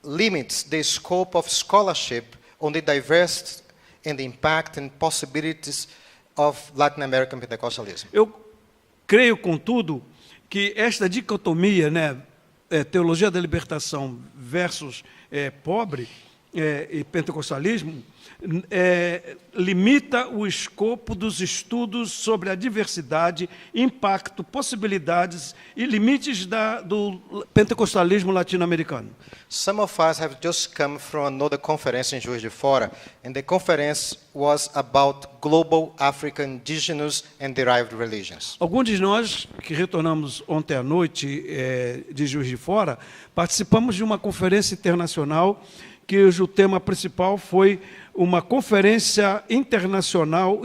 limits the scope of scholarship on the diversity and the impact and possibilities of Latin American Pentecostalism. Eu creio, contudo, que esta dicotomia, né, teologia da libertação versus pobre e pentecostalismo, limita o escopo dos estudos sobre a diversidade, impacto, possibilidades e limites do pentecostalismo latino-americano. Some of us have just come from another conference in Juiz de Fora, and the conference was about global African indigenous and derived religions. Alguns de nós que retornamos ontem à noite de Juiz de Fora, participamos de uma conferência internacional cujo tema principal foi uma conferência internacional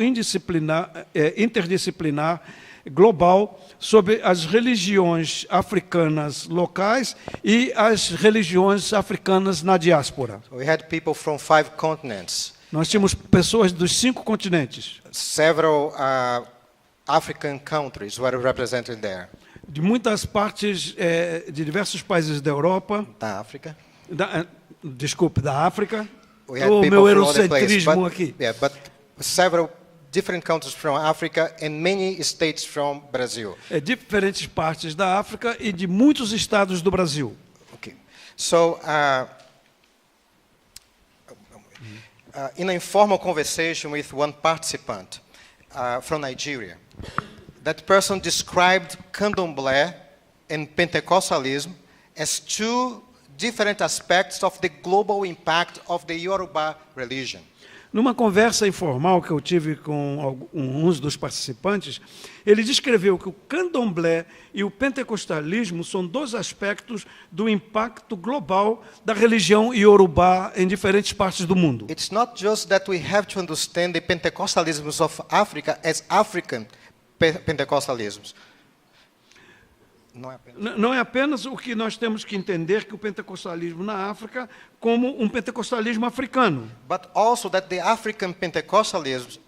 interdisciplinar global sobre as religiões africanas locais e as religiões africanas na diáspora. We had people from 5 continents. Nós tínhamos pessoas dos 5 continentes. Several African countries were represented there. De muitas partes, de diversos países da Europa. Da África. Da África. We had O people meu from all the eurocentrismo places, aqui. Yeah, but several different countries from Africa and many states from Brazil. Diferentes partes da África e de muitos estados do Brasil. Okay. So, in an informal conversation with one participant from Nigeria, that person described Candomblé and Pentecostalism as 2 different aspects of the global impact of the Yoruba religion. Numa conversa informal que eu tive com alguns dos participantes, ele descreveu que o candomblé e o pentecostalismo são 2 aspectos do impacto global da religião iorubá em diferentes partes do mundo. It's not just that we have to understand the Pentecostalisms of Africa as African Pentecostalisms. Não é apenas o que nós temos que entender que o pentecostalismo na África como um pentecostalismo africano. But also that the African Pentecostalism,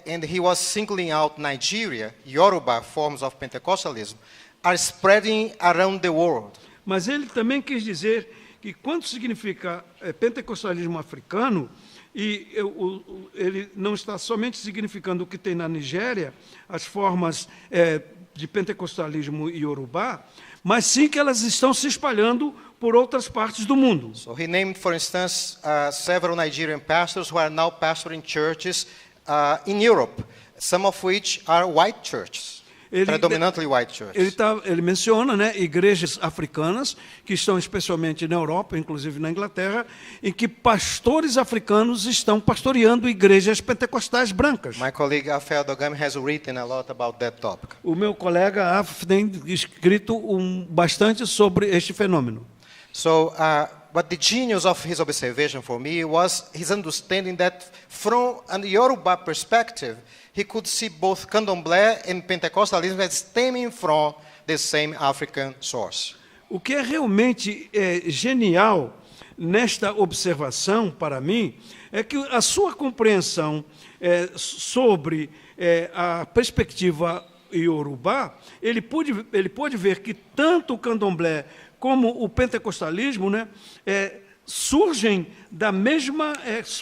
and he was singling out Nigeria, Yoruba forms of Pentecostalism, are spreading around the world. Mas ele também quis dizer que quando significa pentecostalismo africano, ele não está somente significando o que tem na Nigéria, as formas de pentecostalismo iorubá, mas sim que elas estão se espalhando por outras partes do mundo. So he named, for instance, several Nigerian pastors who are now pastoring churches in Europe, some of which are white churches, predominantly white churches. Ele menciona, né, igrejas africanas que estão especialmente na Europa, inclusive na Inglaterra, em que pastores africanos estão pastoreando igrejas pentecostais brancas. My colleague Afel Dogami has written a lot about that topic. O meu colega Af tem escrito bastante sobre este fenômeno. So, but the genius of his observation for me was his understanding that from an Yoruba perspective, he could see both Candomblé and Pentecostalism as stemming from the same African source. O que é realmente genial nesta observação, para mim, é que a sua compreensão sobre a perspectiva iorubá, ele pôde ver que tanto o candomblé como o pentecostalismo, né, surgem da mesma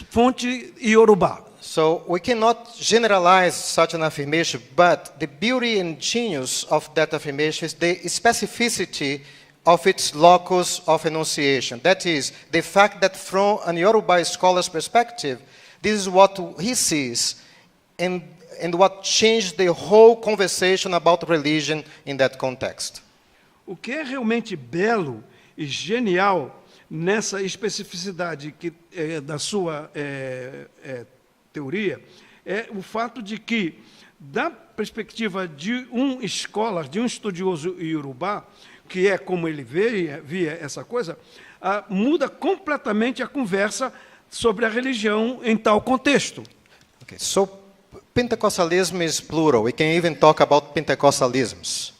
fonte iorubá. So we cannot generalize such an affirmation, but the beauty and genius of that affirmation is the specificity of its locus of enunciation. That is, the fact that from an Yoruba scholar's perspective, this is what he sees and what changed the whole conversation about religion in that context. O que é realmente belo e genial nessa especificidade da sua teoria, é o fato de que, da perspectiva de um scholar, de um estudioso iorubá, que é como ele via essa coisa, muda completamente a conversa sobre a religião em tal contexto. Okay, so Pentecostalism is plural. We can even talk about Pentecostalisms.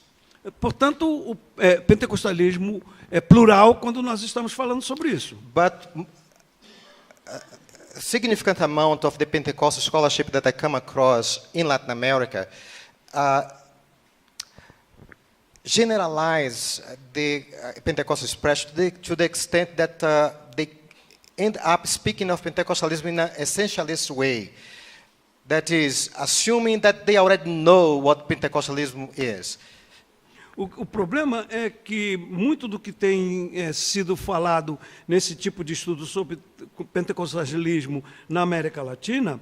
Portanto, o pentecostalismo é plural quando nós estamos falando sobre isso. But a significant amount of the Pentecostal scholarship that I come across in Latin America generalize the Pentecostal expression to the extent that they end up speaking of Pentecostalism in an essentialist way. That is, assuming that they already know what Pentecostalism is. O problema é que muito do que tem sido falado nesse tipo de estudo sobre pentecostalismo na América Latina,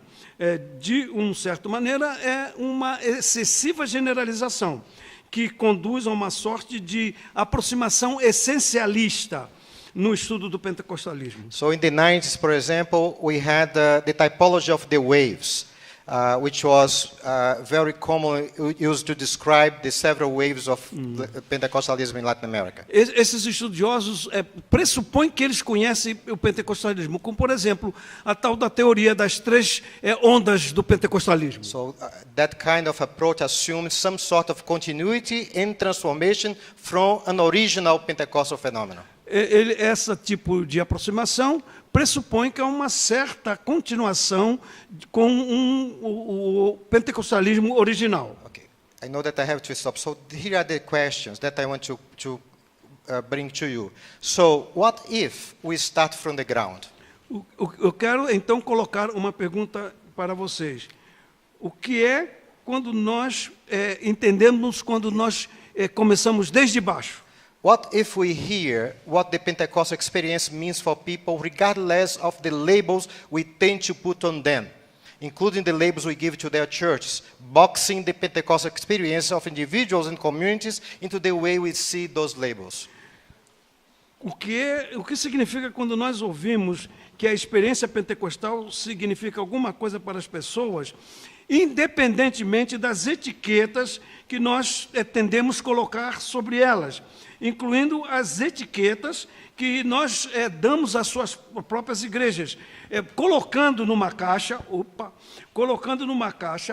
de uma certa maneira, é uma excessiva generalização, que conduz a uma sorte de aproximação essencialista no estudo do pentecostalismo. So in the 90s, for example, we had the typology of the waves, which was very commonly used to describe the several waves of Pentecostalism in Latin America. Esses estudiosos pressupõem que eles conhecem o pentecostalismo, como, por exemplo, a tal da teoria das 3 ondas do pentecostalismo. So that kind of approach assumes some sort of continuity and transformation from an original Pentecostal phenomenon. Esse tipo de aproximação pressupõe que há uma certa continuação com o pentecostalismo original. Okay. I know that I have to stop. So here are the questions that I want to bring to you. So what if we start from the ground? Eu quero então colocar uma pergunta para vocês. O que é quando nós entendemos quando nós começamos desde baixo? What if we hear what the Pentecostal experience means for people regardless of the labels we tend to put on them, including the labels we give to their churches, boxing the Pentecostal experience of individuals and communities into the way we see those labels? O que significa quando nós ouvimos que a experiência pentecostal significa alguma coisa para as pessoas, independentemente das etiquetas que nós tendemos a colocar sobre elas, incluindo as etiquetas que nós damos às suas próprias igrejas, colocando numa caixa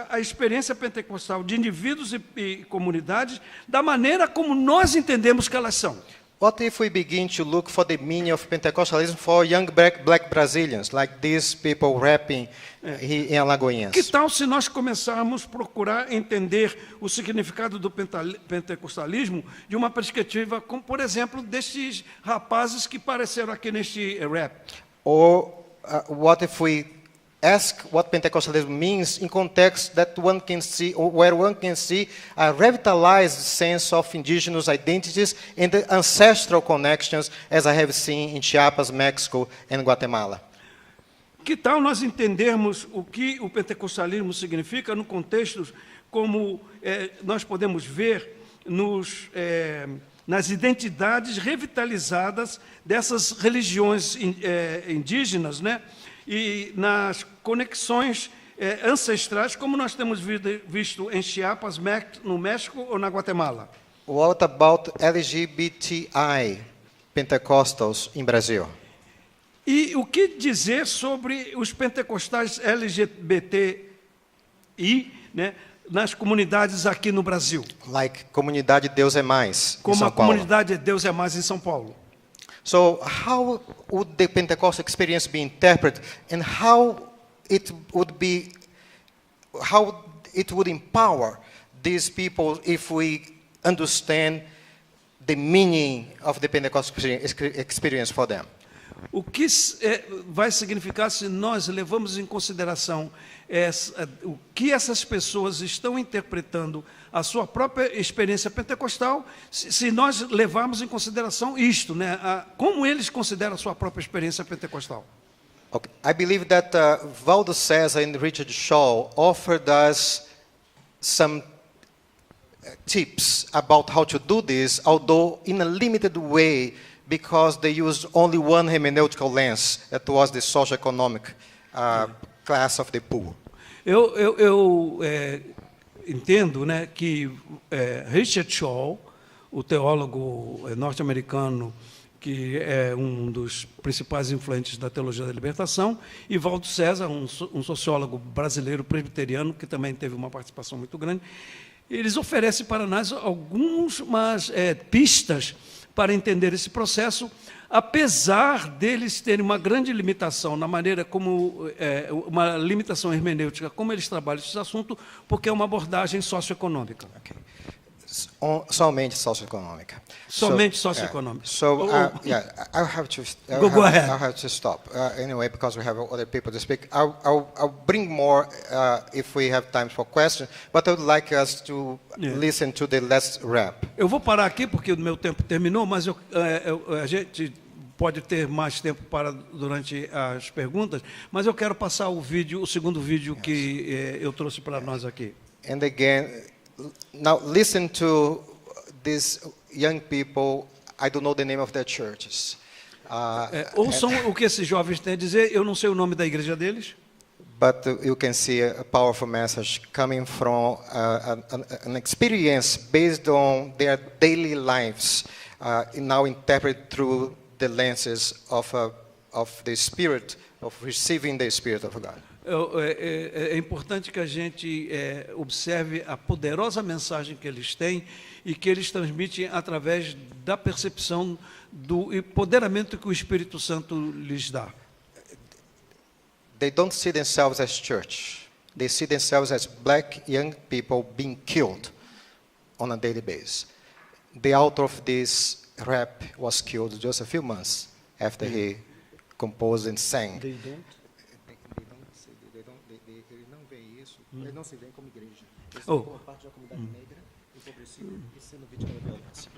a experiência pentecostal de indivíduos e comunidades da maneira como nós entendemos que elas são. What if we begin to look for the meaning of Pentecostalism for young black Brazilians, like these people rapping here in Alagoinhas? Que tal se nós começarmos a procurar entender o significado do pentecostalismo de uma perspectiva, como, por exemplo, destes rapazes que apareceram aqui neste rap? Or what if we ask what Pentecostalism means in context that one can see, or where one can see a revitalized sense of indigenous identities and the ancestral connections, as I have seen in Chiapas, Mexico, and Guatemala? Que tal nós entendermos o que o pentecostalismo significa no contexto como nós podemos ver nas identidades revitalizadas dessas religiões indígenas, né? E nas conexões ancestrais, como nós temos visto em Chiapas, no México ou na Guatemala. What about LGBTI Pentecostals in Brazil? E o que dizer sobre os pentecostais LGBTI, né, nas comunidades aqui no Brasil? Like Comunidade Deus é Mais, em como São a Paulo. Comunidade Deus é Mais em São Paulo. So how would the Pentecostal experience be interpreted, and how it would empower these people if we understand the meaning of the Pentecostal experience for them? O que vai significar se nós levamos em consideração o que essas pessoas estão interpretando a sua própria experiência pentecostal, se nós levarmos em consideração isto, né? Como eles consideram a sua própria experiência pentecostal? Okay. I believe that Valdo César and Richard Shaw offered us some tips about how to do this, although in a limited way, because they used only one hermeneutical lens, that was the socio-economic class of the poor. Eu entendo, né, que Richard Shaw, o teólogo norte-americano, que é um dos principais influentes da teologia da libertação, e Valdo César, um sociólogo brasileiro presbiteriano, que também teve uma participação muito grande, eles oferecem para nós algumas pistas para entender esse processo, apesar deles terem uma grande limitação na maneira como, uma limitação hermenêutica, como eles trabalham esse assunto, porque é uma abordagem socioeconômica. Okay. Somente socioeconômica. Somente socioeconômica. I'll have to. Go ahead. I'll have to stop anyway because we have other people to speak. I'll bring more if we have time for questions. But I would like us to listen to the last rap. Eu vou parar aqui porque o meu tempo terminou, mas a gente pode ter mais tempo para durante as perguntas. Mas eu quero passar o segundo vídeo que eu trouxe para nós aqui. And again. Now listen to these young people. I don't know the name of their churches. Ouçam o que esses jovens têm a dizer. Eu não sei o nome da igreja deles. But you can see a powerful message coming from an experience based on their daily lives, now interpreted through the lenses of the Spirit, of receiving the Spirit of God. É importante que a gente observe a poderosa mensagem que eles têm e que eles transmitem através da percepção do empoderamento que o Espírito Santo lhes dá. They don't see themselves as church. They see themselves as black young people being killed on a daily basis. The author of this rap was killed just a few months after he composed and sang. Eles não se veem como igreja. Eles são como parte da comunidade negra, empobrecida e sendo vítima da violência.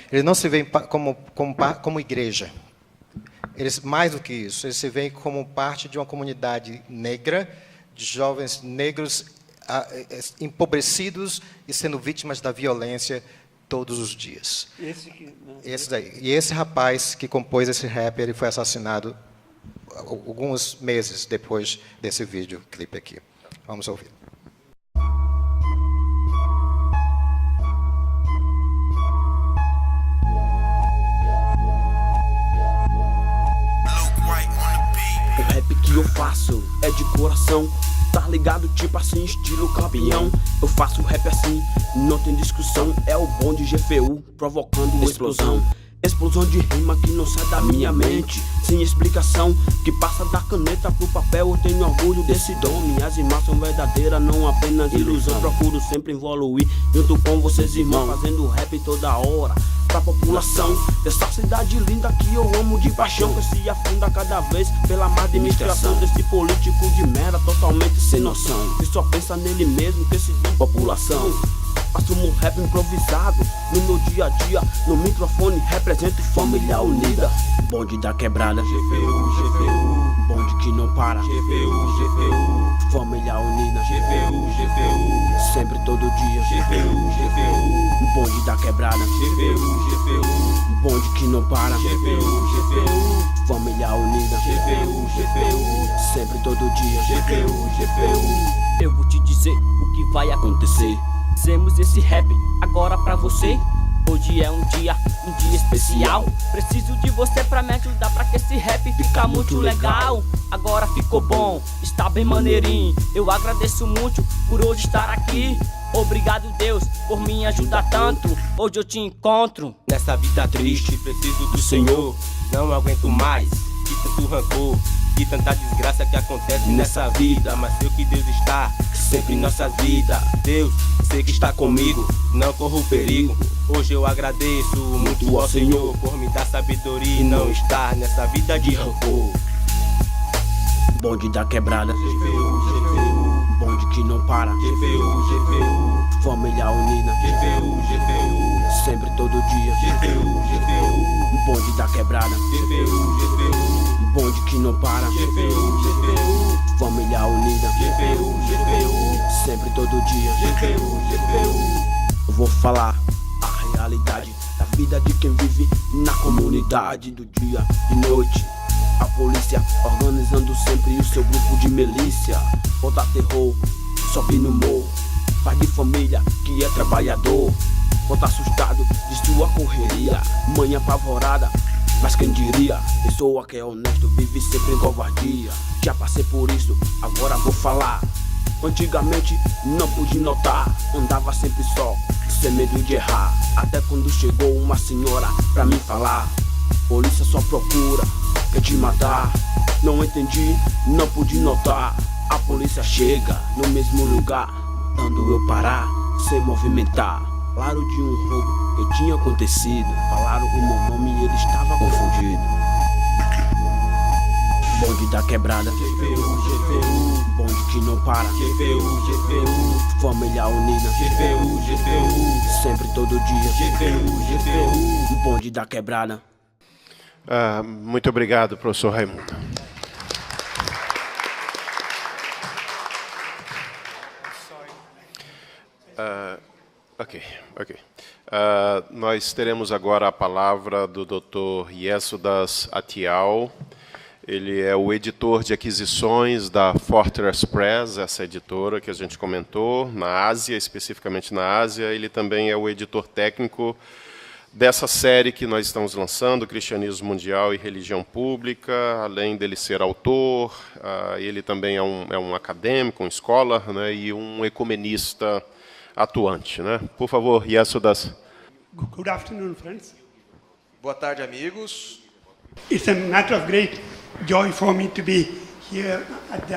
Eles não se veem como igreja. Eles, mais do que isso, eles se veem como parte de uma comunidade negra, de jovens negros empobrecidos e sendo vítimas da violência todos os dias. Esse daí. E esse rapaz que compôs esse rap, ele foi assassinado alguns meses depois desse videoclipe aqui. Vamos ouvir. O rap que eu faço é de coração, tá ligado? Tipo assim, estilo campeão. Eu faço rap assim, não tem discussão. É o bom de GFU, provocando explosão. Explosão de rima que não sai da minha mente, sem explicação, que passa da caneta pro papel. Eu tenho orgulho desse dom, minhas rimas são verdadeiras, não apenas ilusão. Procuro sempre evoluir, junto com vocês irmãos, fazendo rap toda hora pra população dessa cidade linda que eu amo de paixão, que se afunda cada vez pela má administração desse político de merda, totalmente sem noção, que só pensa nele mesmo, que se diz população. Assumo um rap improvisado no meu dia a dia, no microfone represento família unida. Bonde da quebrada, GFU, bonde que não para, GFU, família unida, GFU, sempre todo dia, GFU, bonde da quebrada, GFU, bonde que não para, GFU, família unida, GFU, sempre todo dia, GFU. Eu vou te dizer o que vai acontecer. Fizemos esse rap agora pra você. Hoje é um dia especial. Preciso de você pra me ajudar, pra que esse rap fica muito legal. Agora ficou bom, está bem maneirinho. Eu agradeço muito por hoje estar aqui. Obrigado Deus por me ajudar tanto. Hoje eu te encontro nessa vida triste, preciso do Senhor. Não aguento mais que tanto rancor e tanta desgraça que acontece nessa vida. Mas sei que Deus está sempre em nossas vidas. Deus, sei que está comigo, não corro perigo. Hoje eu agradeço muito ao Senhor por me dar sabedoria e não estar nessa vida de rancor. Bonde da quebrada, GFU, bonde que não para, GFU, família unida, GFU, sempre todo dia, GFU, bonde da quebrada, GFU, bonde que não para, GFU, família unida, GFU, sempre todo dia, GFU. Eu vou falar a realidade da vida de quem vive na comunidade, do dia e noite. A polícia organizando sempre o seu grupo de milícia. Botar terror, sobe no morro. Pai de família que é trabalhador. Volta assustado de sua correria. Mãe apavorada, mas quem diria? Pessoa que é honesto vive sempre em covardia. Já passei por isso, agora vou falar. Antigamente não pude notar, andava sempre só, sem medo de errar. Até quando chegou uma senhora pra me falar: polícia só procura, quer te matar. Não entendi, não pude notar. A polícia chega no mesmo lugar, mandando eu parar, sem movimentar. Falaram de um roubo que tinha acontecido, falaram o meu nome e ele estava confundido. Bonde da quebrada, GPU, GPU. Bonde que não para, GPU, GPU. Família unida, GPU, GPU. Sempre todo dia, GPU, GPU. Bonde da quebrada. Muito obrigado, professor Raimundo. Ok. Nós teremos agora a palavra do Dr. Yesudas Atial. Ele é o editor de aquisições da Fortress Press, essa editora que a gente comentou, na Ásia, especificamente na Ásia. Ele também é o editor técnico dessa série que nós estamos lançando, Cristianismo Mundial e Religião Pública. Além dele ser autor, ele também é um acadêmico, um scholar, né, e um ecumenista atuante, né? Por favor, Yesudas. Good afternoon, friends. Boa tarde, amigos. It's a matter of great joy for me to be here at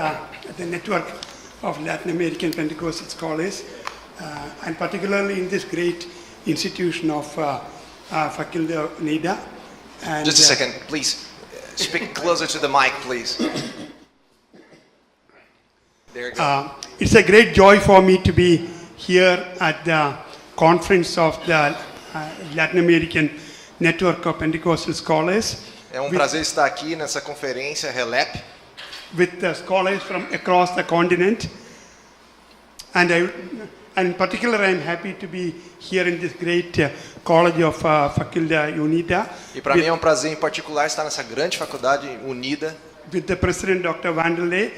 the network of Latin American Pentecostal scholars, and particularly in this great institution of Facultad UNIDA. And, Just a second, please. Speak closer to the mic, please. There you go. It's a great joy for me to be here at the conference of the Latin American Network of Pentecostal Scholars. É um prazer estar aqui nessa conferência RELEP. With the scholars from across the continent, and in particular, I'm happy to be here in this great college of Facultad UNIDA. E para mim é um prazer em particular estar nessa grande faculdade unida. With the president, Dr. Vanderlei,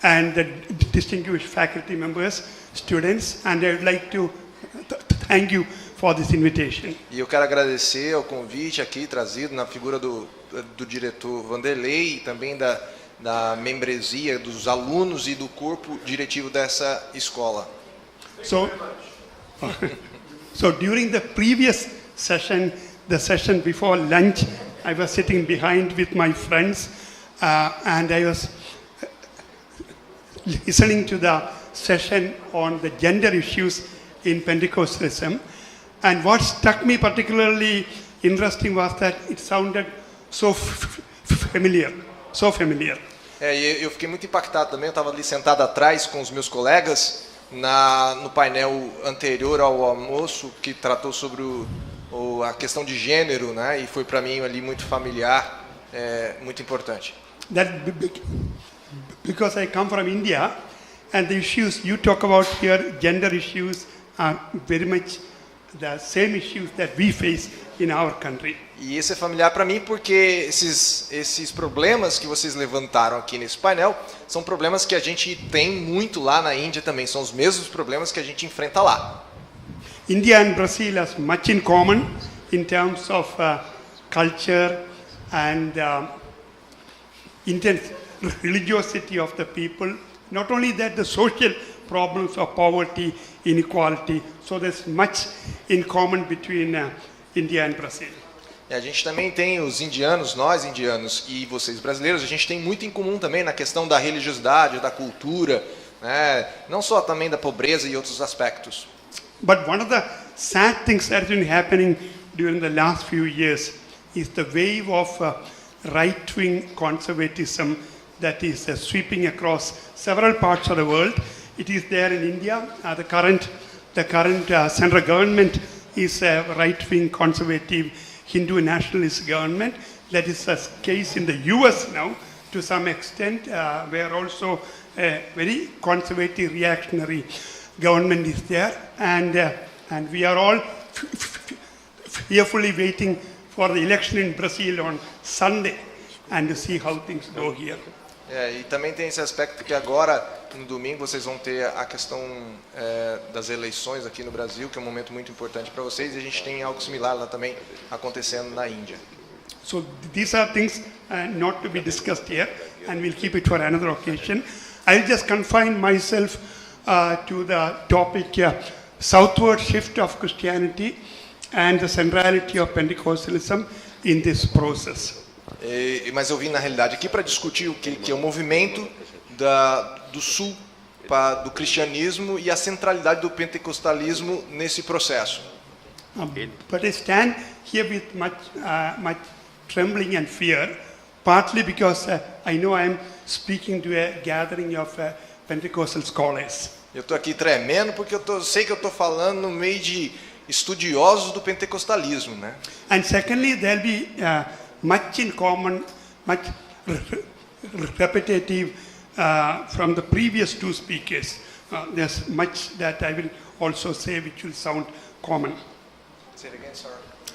and the distinguished faculty members, students, and I would like to thank you for this invitation. E eu quero agradecer ao convite aqui trazido na figura do diretor Vanderlei e também da membresia dos alunos e do corpo diretivo dessa escola. So during the previous session, the session before lunch, I was sitting behind with my friends, and I was listening to the session on the gender issues in Pentecostalism. And what struck me particularly interesting was that it sounded so familiar, so familiar. Eu fiquei muito impactado também, eu estava ali sentado atrás com os meus colegas no painel anterior ao almoço que tratou sobre a questão de gênero, né? E foi para mim ali muito familiar, muito importante. That because I come from India, and the issues you talk about here, gender issues, are very much the same issues that we face in our country. E esse é familiar para mim porque esses problemas que vocês levantaram aqui nesse painel são problemas que a gente tem muito lá na Índia também, são os mesmos problemas que a gente enfrenta lá. India and Brazil has much in common in terms of culture and intense religiosity of the people. Not only that, the social problems of poverty, inequality. So there's much in common between India and Brazil. E a gente também tem os indianos, nós indianos e vocês brasileiros, a gente tem muito em comum também na questão da religiosidade, da cultura, né? Não só também da pobreza e outros aspectos. But one of the sad things that has been happening during the last few years is the wave of right-wing conservatism that is sweeping across several parts of the world. It is there in India. The current central government is a right-wing conservative Hindu nationalist government. That is the case in the US now to some extent, where also a very conservative reactionary government is there. And we are all fearfully waiting for the election in Brazil on Sunday. and to see how things go here. E também tem esse aspecto que agora, no domingo, vocês vão ter a questão das eleições aqui no Brasil, que é um momento muito importante para vocês, e a gente tem algo similar lá também acontecendo na Índia. So these are things not to be discussed here, and we'll keep it for another occasion. I'll just confine myself to the topic southward shift of Christianity and the centrality of Pentecostalism in this process. Mas eu vim na realidade aqui para discutir o que é o movimento do sul do cristianismo e a centralidade do pentecostalismo nesse processo. But I stand here with much trembling and fear, partly because I know I am speaking to a gathering of Pentecostal scholars. Eu estou aqui tremendo porque sei que eu estou falando no meio de estudiosos do pentecostalismo, né? And secondly, there'll be much in common, much repetitive from the previous two speakers. There's much that I will also say which will sound common. Say it again, sorry.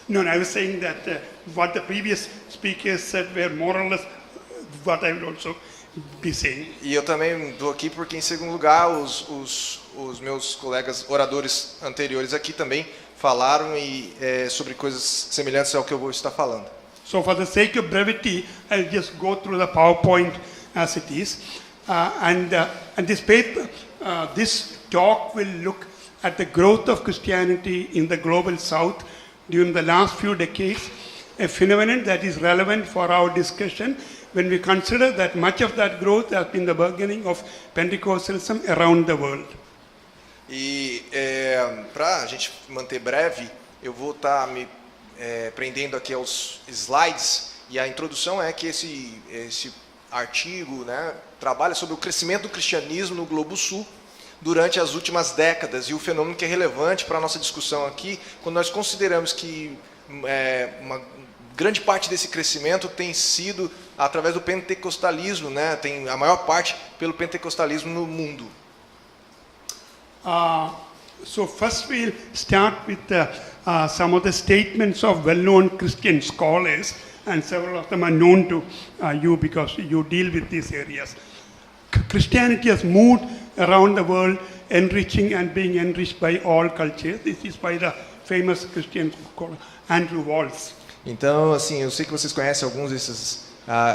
No, I was saying that what the previous speakers said were more or less what I will also be saying. E eu também estou aqui porque, em segundo lugar, os meus colegas oradores anteriores aqui também falaram sobre coisas semelhantes ao que eu vou estar falando. So for the sake of brevity, I'll just go through the PowerPoint as it is. And this talk will look at the growth of Christianity in the global south during the last few decades, a phenomenon that is relevant for our discussion when we consider that much of that growth has been the beginning of Pentecostalism around the world. E para a gente manter breve, eu vou estar me prendendo aqui aos slides, e a introdução é que esse artigo, né, trabalha sobre o crescimento do cristianismo no Globo Sul durante as últimas décadas, e o fenômeno que é relevante para a nossa discussão aqui, quando nós consideramos que uma grande parte desse crescimento tem sido através do pentecostalismo, né, tem a maior parte pelo pentecostalismo no mundo. So first we'll start with some of the statements of well-known Christian scholars, and several of them are known to you because you deal with these areas. Christianity has moved around the world, enriching and being enriched by all cultures. This is by the famous Christian scholar Andrew Walls. Então, assim, eu sei que vocês conhecem alguns desses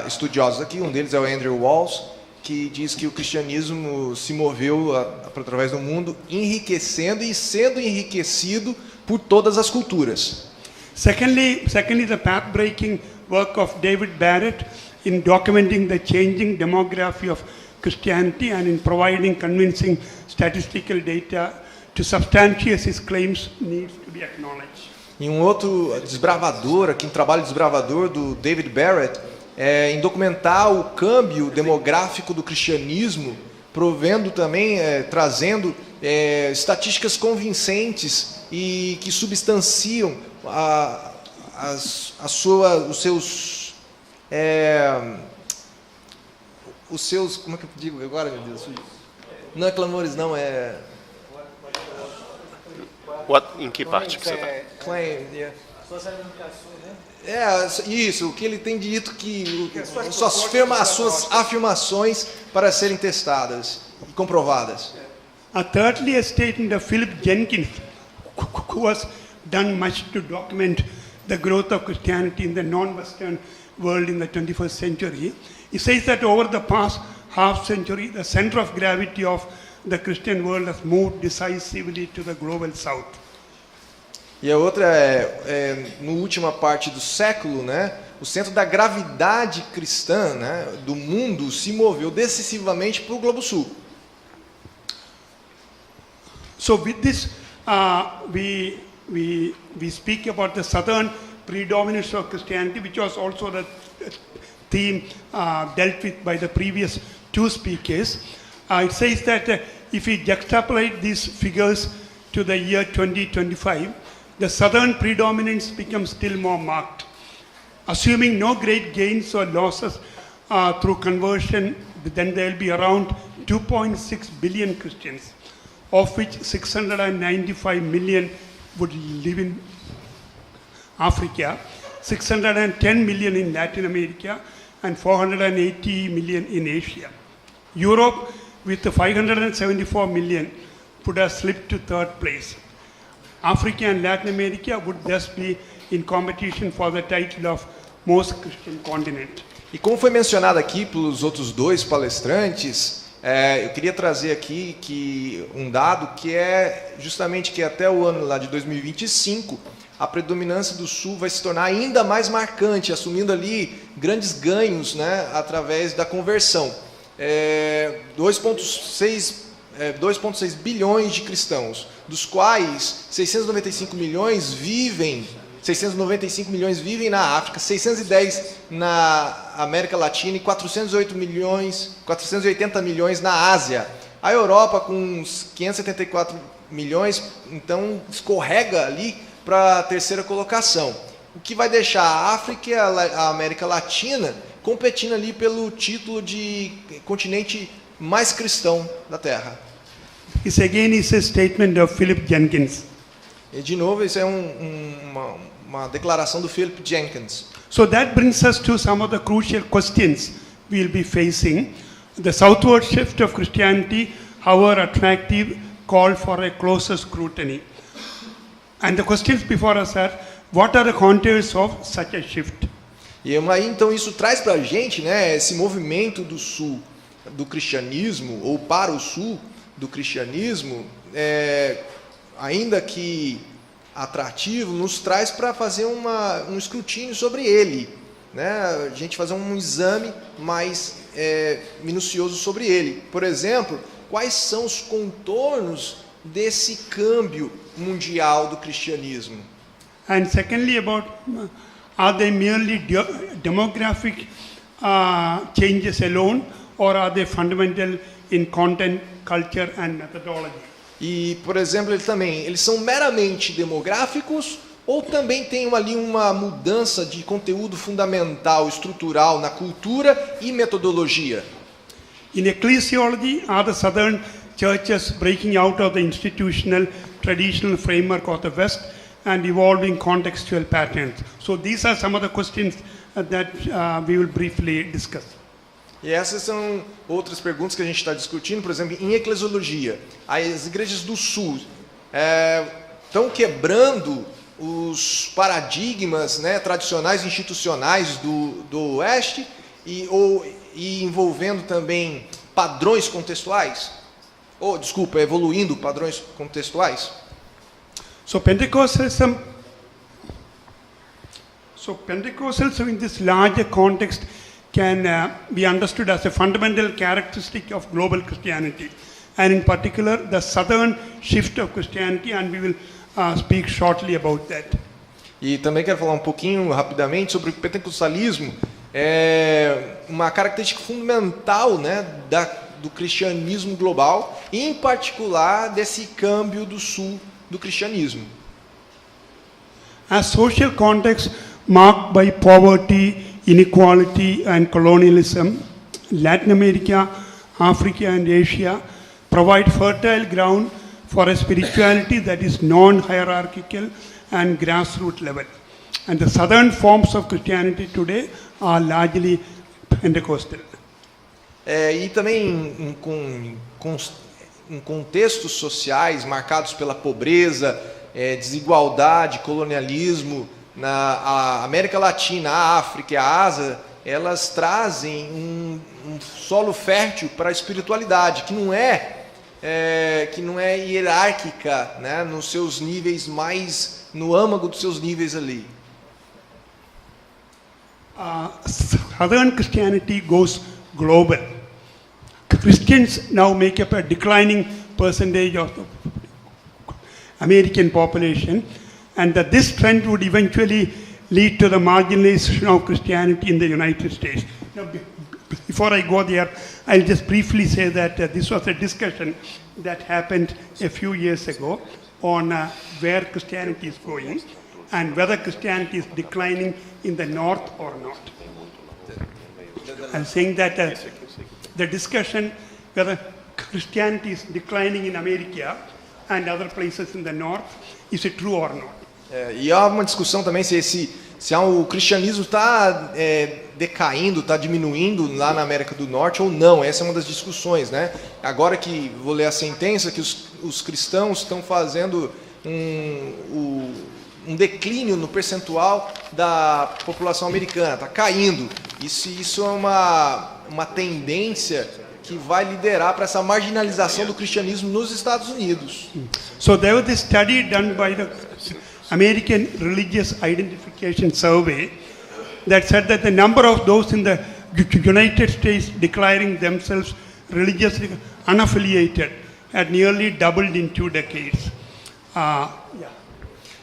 estudiosos aqui. Um deles é o Andrew Walls, que diz que o cristianismo se moveu através do mundo, enriquecendo e sendo enriquecido por todas as culturas. Secondly, the path-breaking work of David Barrett in documenting the changing demography of Christianity and in providing convincing statistical data to substantiate his claims needs to be acknowledged. E um outro desbravador, aqui um trabalho desbravador do David Barrett, em documentar o câmbio demográfico do cristianismo, provendo também, trazendo estatísticas convincentes e que substanciam os seus, como é que eu digo agora, meu Deus? Não é clamores, não, Em que parte que você está? Claim, yeah. Isso, o que ele tem dito, que suas afirmações para serem testadas e comprovadas. Thirdly, a statement of Philip Jenkins, who has done much to document the growth of Christianity in the non-Western world in the 21st century. He says that over the past half century, the center of gravity of the Christian world has moved decisively to the global south. E a outra na última parte do século, né, o centro da gravidade cristã, né, do mundo se moveu decisivamente para o Globo Sul. So with this, we speak about the southern predominance of Christianity, which was also the theme dealt with by the previous two speakers. It says that if we juxtapolate these figures to the year 2025, the southern predominance becomes still more marked. Assuming no great gains or losses through conversion, then there will be around 2.6 billion Christians, of which 695 million would live in Africa, 610 million in Latin America, and 480 million in Asia. Europe, with 574 million, would have slipped to third place. Africa and Latin America would thus be in competition for the title of most Christian continent. E como foi mencionado aqui pelos outros dois palestrantes, eu queria trazer aqui um dado que é justamente que até o ano lá de 2025, a predominância do Sul vai se tornar ainda mais marcante, assumindo ali grandes ganhos, né, através da conversão. 2,6 bilhões de cristãos, dos quais 695 milhões vivem na África, 610 na América Latina e 480 milhões na Ásia. A Europa, com uns 574 milhões, então escorrega ali para a terceira colocação. O que vai deixar a África e a América Latina competindo ali pelo título de continente mais cristão da Terra. This again is a statement of Philip Jenkins. E de novo, isso é uma declaração do Philip Jenkins. So that brings us to some of the crucial questions we'll be facing. The southward shift of Christianity, however attractive, call for a closer scrutiny. And the questions before us are, what are the contours of such a shift? E aí, então, isso traz para a gente, né, esse movimento do sul do cristianismo, ou para o sul do cristianismo, ainda que atrativo, nos traz para fazer um escrutínio sobre ele, né? A gente fazer um exame mais minucioso sobre ele. Por exemplo, quais são os contornos desse câmbio mundial do cristianismo? And secondly, are they merely demographic changes alone, or are they fundamental in content, culture and methodology? E, por exemplo, eles são meramente demográficos ou também tem ali uma mudança de conteúdo fundamental, estrutural na cultura e metodologia? In ecclesiology, are the southern churches breaking out of the institutional, traditional framework of the West and evolving contextual patterns? So these are some of the questions that we will briefly discuss. E essas são outras perguntas que a gente está discutindo. Por exemplo, em eclesiologia, as igrejas do Sul estão quebrando os paradigmas, né, tradicionais, institucionais do Oeste e envolvendo também padrões contextuais? Evoluindo padrões contextuais? So Pentecostalism in this larger context can be understood as a fundamental characteristic of global Christianity, and in particular the southern shift of Christianity, and we will speak shortly about that. E também quero falar um pouquinho rapidamente sobre o pentecostalismo, uma característica fundamental, né, do cristianismo global, e em particular desse câmbio do sul do cristianismo. A social context marked by poverty, inequality and colonialism, Latin America, Africa and Asia provide fertile ground for a spirituality that is non-hierarchical and grassroots level. And the southern forms of Christianity today are largely Pentecostal. E também em contextos sociais marcados pela pobreza, desigualdade, colonialismo, na América Latina, a África e a Ásia, elas trazem um solo fértil para a espiritualidade, que não é hierárquica, né, nos seus níveis mais, no âmago dos seus níveis ali. Southern Christianity goes global. Christians now make up a declining percentage of the American population, and that this trend would eventually lead to the marginalization of Christianity in the United States. Now, before I go there, I'll just briefly say that this was a discussion that happened a few years ago on where Christianity is going and whether Christianity is declining in the north or not. I'm saying that the discussion whether Christianity is declining in America and other places in the north, is it true or not? E há uma discussão também se se o cristianismo está decaindo, está diminuindo lá na América do Norte ou não. Essa é uma das discussões, né? Agora que vou ler a sentença, que os cristãos estão fazendo um declínio no percentual da população americana, está caindo. Isso é uma tendência que vai liderar para essa marginalização do cristianismo nos Estados Unidos. So there was this study done by the American Religious Identification Survey that said that the number of those in the United States declaring themselves religiously unaffiliated had nearly doubled in 2 decades.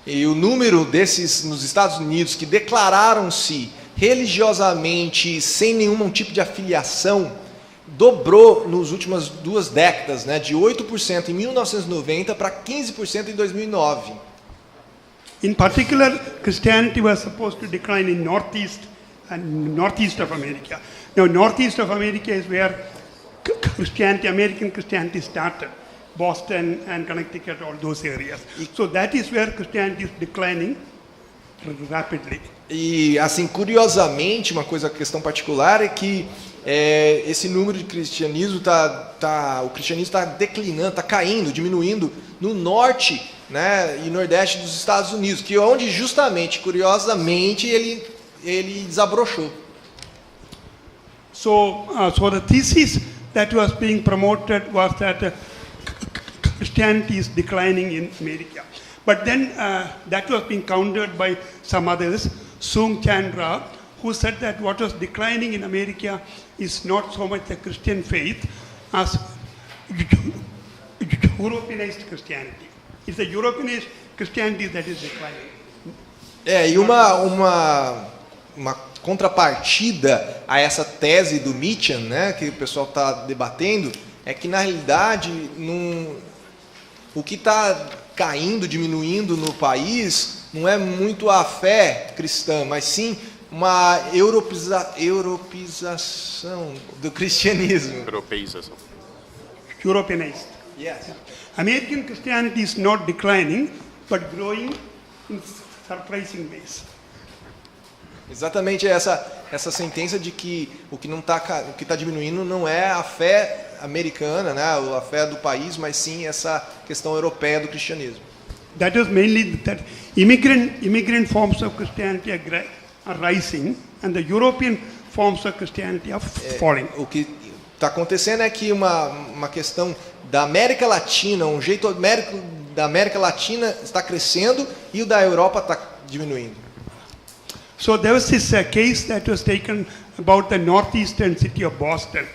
E o número desses nos Estados Unidos que declararam-se religiosamente sem nenhum tipo de afiliação dobrou nas últimas 2 décadas, né, de 8% em 1990 para 15% em 2009. In particular, Christianity was supposed to decline in northeast of America. Now, northeast of America is where American Christianity started. Boston and Connecticut, all those areas. So that is where Christianity is declining rapidly. E assim, curiosamente, uma questão particular é que esse número de cristianismo o cristianismo está declinando, está caindo, diminuindo no norte, né, e nordeste dos Estados Unidos, que é onde justamente, curiosamente, ele desabrochou. So the thesis that was being promoted was that Christianity is declining in America. But then that was being countered by some others, Sung Chandra, who said that what was declining in America is not so much the Christian faith as Europeanized Christianity. It's the Europeanized Christianity that is declining. E uma contrapartida a essa tese do Mitchell, né, que o pessoal está debatendo, é que na realidade o que está caindo, diminuindo no país não é muito a fé cristã, mas sim uma europeização do cristianismo. Europeanized. Yes. American Christianity is not declining, but growing in surprising ways. Exatamente essa sentença de que o que está diminuindo não é a fé americana, né, a fé do país, mas sim essa questão europeia do cristianismo. That is mainly that immigrant forms of Christianity are rising, and the European forms of Christianity are falling. O que está acontecendo é que uma questão da América Latina, um jeito da América Latina está crescendo e o da Europa está diminuindo. So there was this case that was taken about the northeastern city of Boston.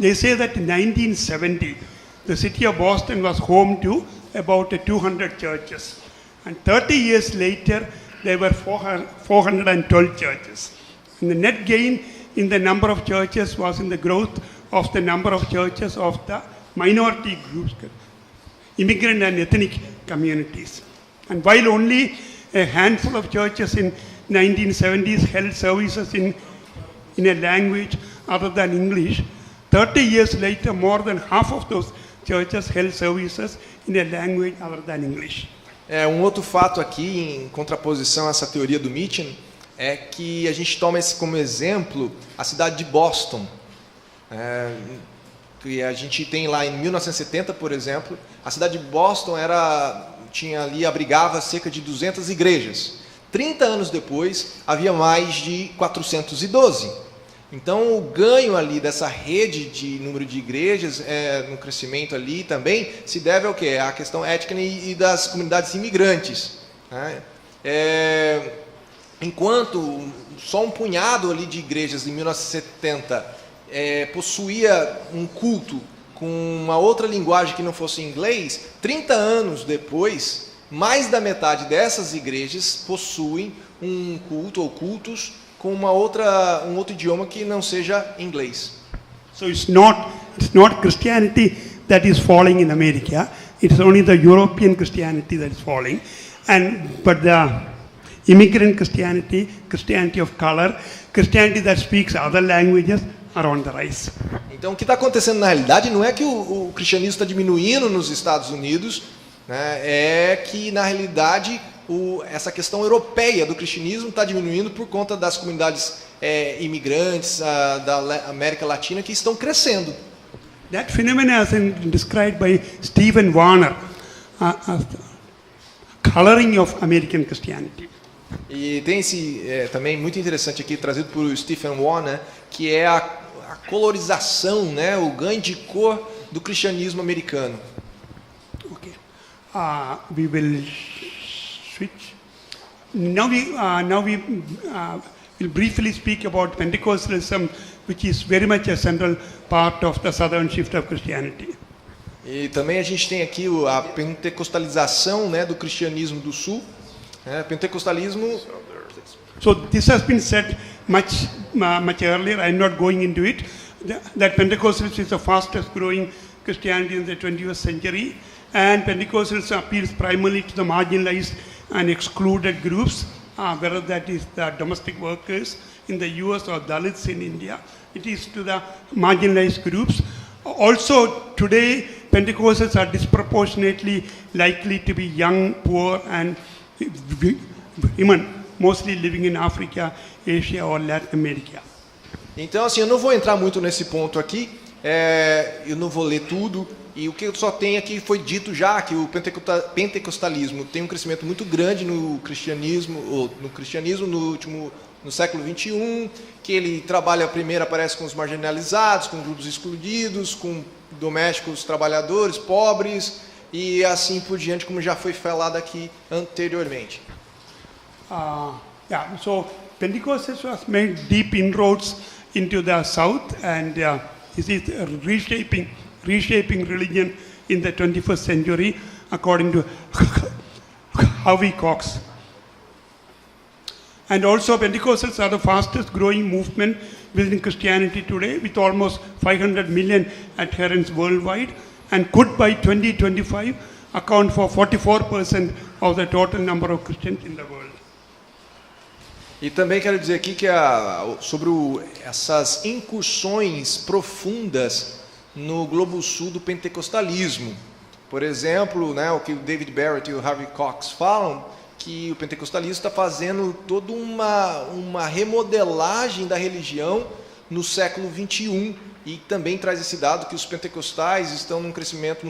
They say that in 1970, the city of Boston was home to about 200 churches. And 30 years later, there were 412 churches. And the net gain in the number of churches was in the growth of the number of churches of the minority groups, immigrant and ethnic communities. And while only a handful of churches in 1970s held services in a language other than English, 30 years later, more than half of those churches held services in a language other than English. Outro fato aqui, em contraposição a essa teoria do Mitchell, é que a gente toma como exemplo a cidade de Boston. Que a gente tem lá em 1970, por exemplo, a cidade de Boston abrigava cerca de 200 igrejas. 30 anos depois, havia mais de 412. Então, o ganho ali dessa rede de número de igrejas, no crescimento ali também, se deve ao quê? À questão étnica e das comunidades imigrantes. Né? Enquanto só um punhado ali de igrejas em 1970 possuía um culto com uma outra linguagem que não fosse inglês, 30 anos depois, mais da metade dessas igrejas possuem um culto ou cultos com um outro idioma que não seja inglês. So it's not Christianity that is falling in America. It's only the European Christianity that is falling, but the immigrant Christianity, Christianity of color, Christianity that speaks other languages are on the rise. Então, o que está acontecendo na realidade não é que o cristianismo está diminuindo nos Estados Unidos, né, é que na realidade essa questão europeia do cristianismo está diminuindo por conta das comunidades imigrantes da América Latina que estão crescendo. That phenomenon has been described by Stephen Warner as coloring of American Christianity. E tem esse também muito interessante aqui trazido por Stephen Warner, que é a colorização, né, o ganho de cor do cristianismo americano. Okay, we will switch. Now we will briefly speak about Pentecostalism, which is very much a central part of the southern shift of Christianity. E também a gente tem aqui a pentecostalização, né, do cristianismo do sul. Pentecostalismo. So this has been said much earlier. I'm not going into it. That Pentecostalism is the fastest growing Christianity in the 20th century, and Pentecostalism appeals primarily to the marginalized and excluded groups, whether that is the domestic workers in the US or Dalits in India. It is to the marginalized groups. Also, today, Pentecostals are disproportionately likely to be young, poor, and women, mostly living in Africa, Asia, or Latin America. Então, assim, eu não vou entrar muito nesse ponto aqui, eu não vou ler tudo, e o que eu só tenho aqui foi dito já, que o pentecostalismo tem um crescimento muito grande no cristianismo no século XXI, que ele trabalha primeiro, aparece com os marginalizados, com grupos excluídos, com domésticos trabalhadores, pobres, e assim por diante, como já foi falado aqui anteriormente. So Pentecostalism has made deep inroads into the South, and this is reshaping religion in the 21st century, according to Howie Cox. And also Pentecostals are the fastest growing movement within Christianity today, with almost 500 million adherents worldwide, and could by 2025 account for 44% of the total number of Christians in the world. E também quero dizer aqui que sobre essas incursões profundas no globo sul do pentecostalismo. Por exemplo, né, o que o David Barrett e o Harvey Cox falam, que o pentecostalismo está fazendo toda uma remodelagem da religião no século XXI, e também traz esse dado que os pentecostais estão num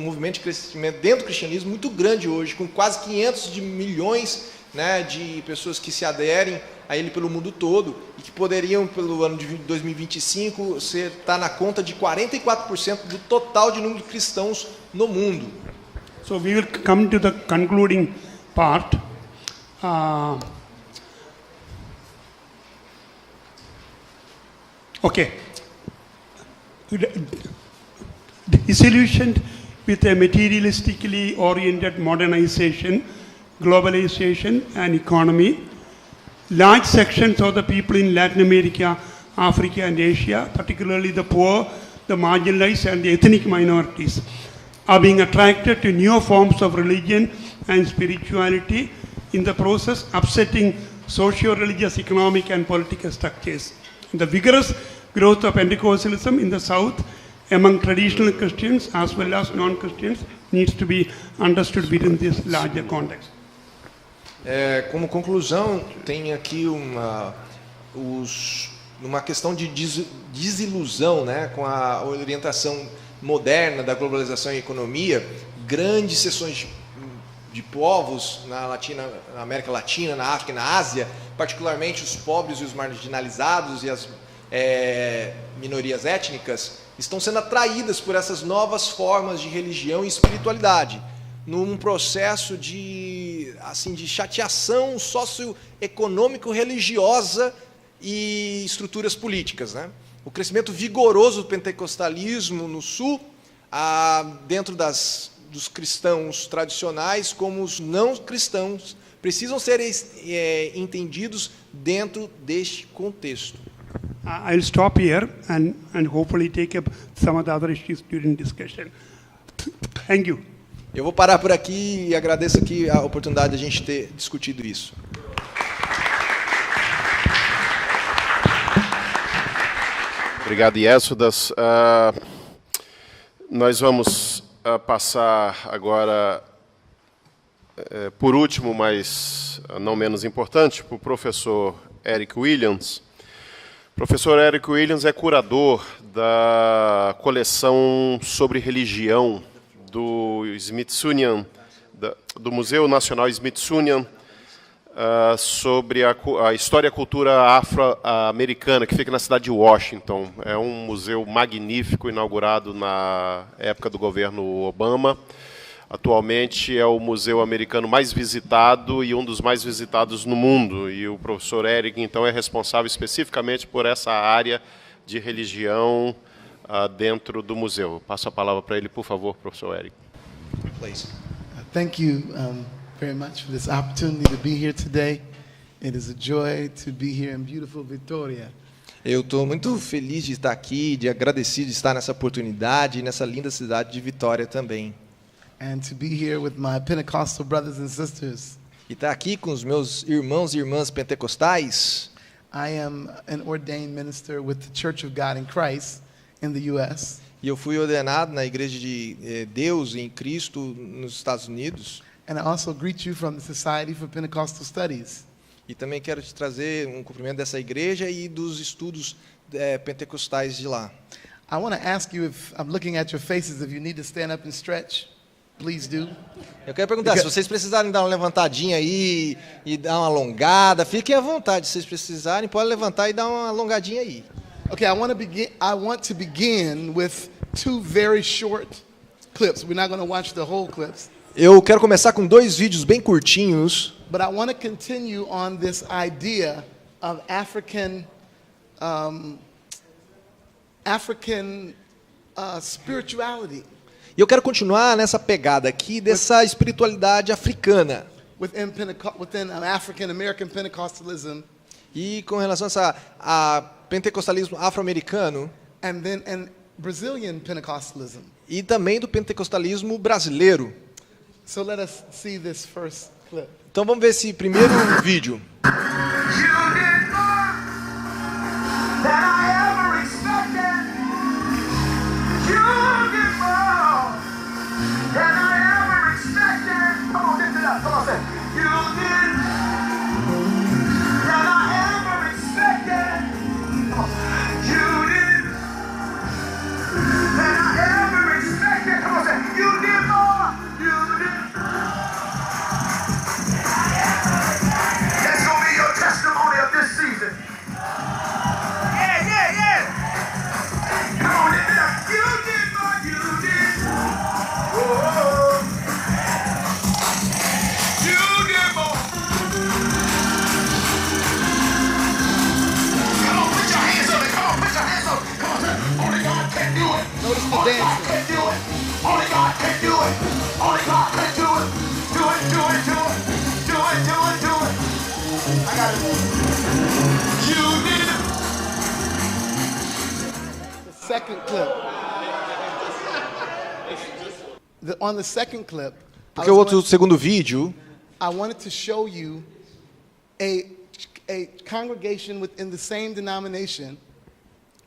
movimento de crescimento dentro do cristianismo muito grande hoje, com quase 500 milhões, né, de pessoas que se aderem a ele pelo mundo todo, e que poderiam, pelo ano de 2025, estar na conta de 44% do total de número de cristãos no mundo. So we will come to the concluding part. Okay. Disillusioned with a materialistically oriented modernization, globalization, and economy, large sections of the people in Latin America, Africa, and Asia, particularly the poor, the marginalized, and the ethnic minorities, are being attracted to newer forms of religion and spirituality, in the process upsetting socio-religious, economic, and political structures. And the vigorous growth of Pentecostalism in the South among traditional Christians as well as non-Christians needs to be understood within this larger context. Como conclusão, tem aqui uma questão de desilusão, né, com a orientação moderna da globalização e economia. Grandes seções de povos na América Latina, na África e na Ásia, particularmente os pobres e os marginalizados e as minorias étnicas, estão sendo atraídas por essas novas formas de religião e espiritualidade, num processo de chateação socioeconômico-religiosa e estruturas políticas, né? O crescimento vigoroso do pentecostalismo no Sul, dentro dos cristãos tradicionais como os não cristãos, precisam ser entendidos dentro deste contexto. I'll stop here and hopefully take up some of the other issues during discussion. Thank you. Eu vou parar por aqui e agradeço aqui a oportunidade de a gente ter discutido isso. Obrigado, Yessudas. Nós vamos passar agora, por último, mas mas não menos importante, para o professor Eric Williams. O professor Eric Williams é curador da coleção sobre religião do Smithsonian, do Museu Nacional Smithsonian, sobre a história e a cultura afro-americana, que fica na cidade de Washington. É um museu magnífico, inaugurado na época do governo Obama. Atualmente é o museu americano mais visitado e um dos mais visitados no mundo. E o professor Eric, então, é responsável especificamente por essa área de religião dentro do museu. Passo a palavra para ele, por favor, professor Eric. Please. Thank you very much for this opportunity to be here today. It is a joy to be here in beautiful Vitória. Eu estou muito feliz de estar aqui, de agradecido de estar nessa oportunidade, nessa linda cidade de Vitória também. And to be here with my Pentecostal brothers and sisters. E estar aqui com os meus irmãos e irmãs pentecostais. I am an ordained minister with the Church of God in Christ in the U.S. E eu fui ordenado na Igreja de Deus em Cristo nos Estados Unidos. And I also greet you from the Society for Pentecostal Studies. E também quero te trazer um cumprimento dessa igreja e dos estudos pentecostais de lá. I want to ask you, if I'm looking at your faces, if you need to stand up and stretch, please do. Eu quero perguntar, se vocês precisarem dar uma levantadinha aí e dar uma alongada, fiquem à vontade. Se vocês precisarem, podem levantar e dar uma alongadinha aí. Okay, I want to begin with two very short clips. We're not going to watch the whole clips. Eu quero começar com 2 vídeos bem curtinhos. But I want to continue on this idea of African spirituality. E eu quero continuar nessa pegada aqui dessa espiritualidade africana. Within African American Pentecostalism. E com relação a pentecostalismo afro-americano. And Brazilian Pentecostalism. E também do pentecostalismo brasileiro. So let us see this first clip. Então vamos ver esse primeiro vídeo. Notice the dancing. Only God can do it. Only God can do it. Do it, do it, do it. Do it, do it, do it. I got it. You did it. The second clip. On the second clip, porque o segundo vídeo, I wanted to show you a congregation within the same denomination.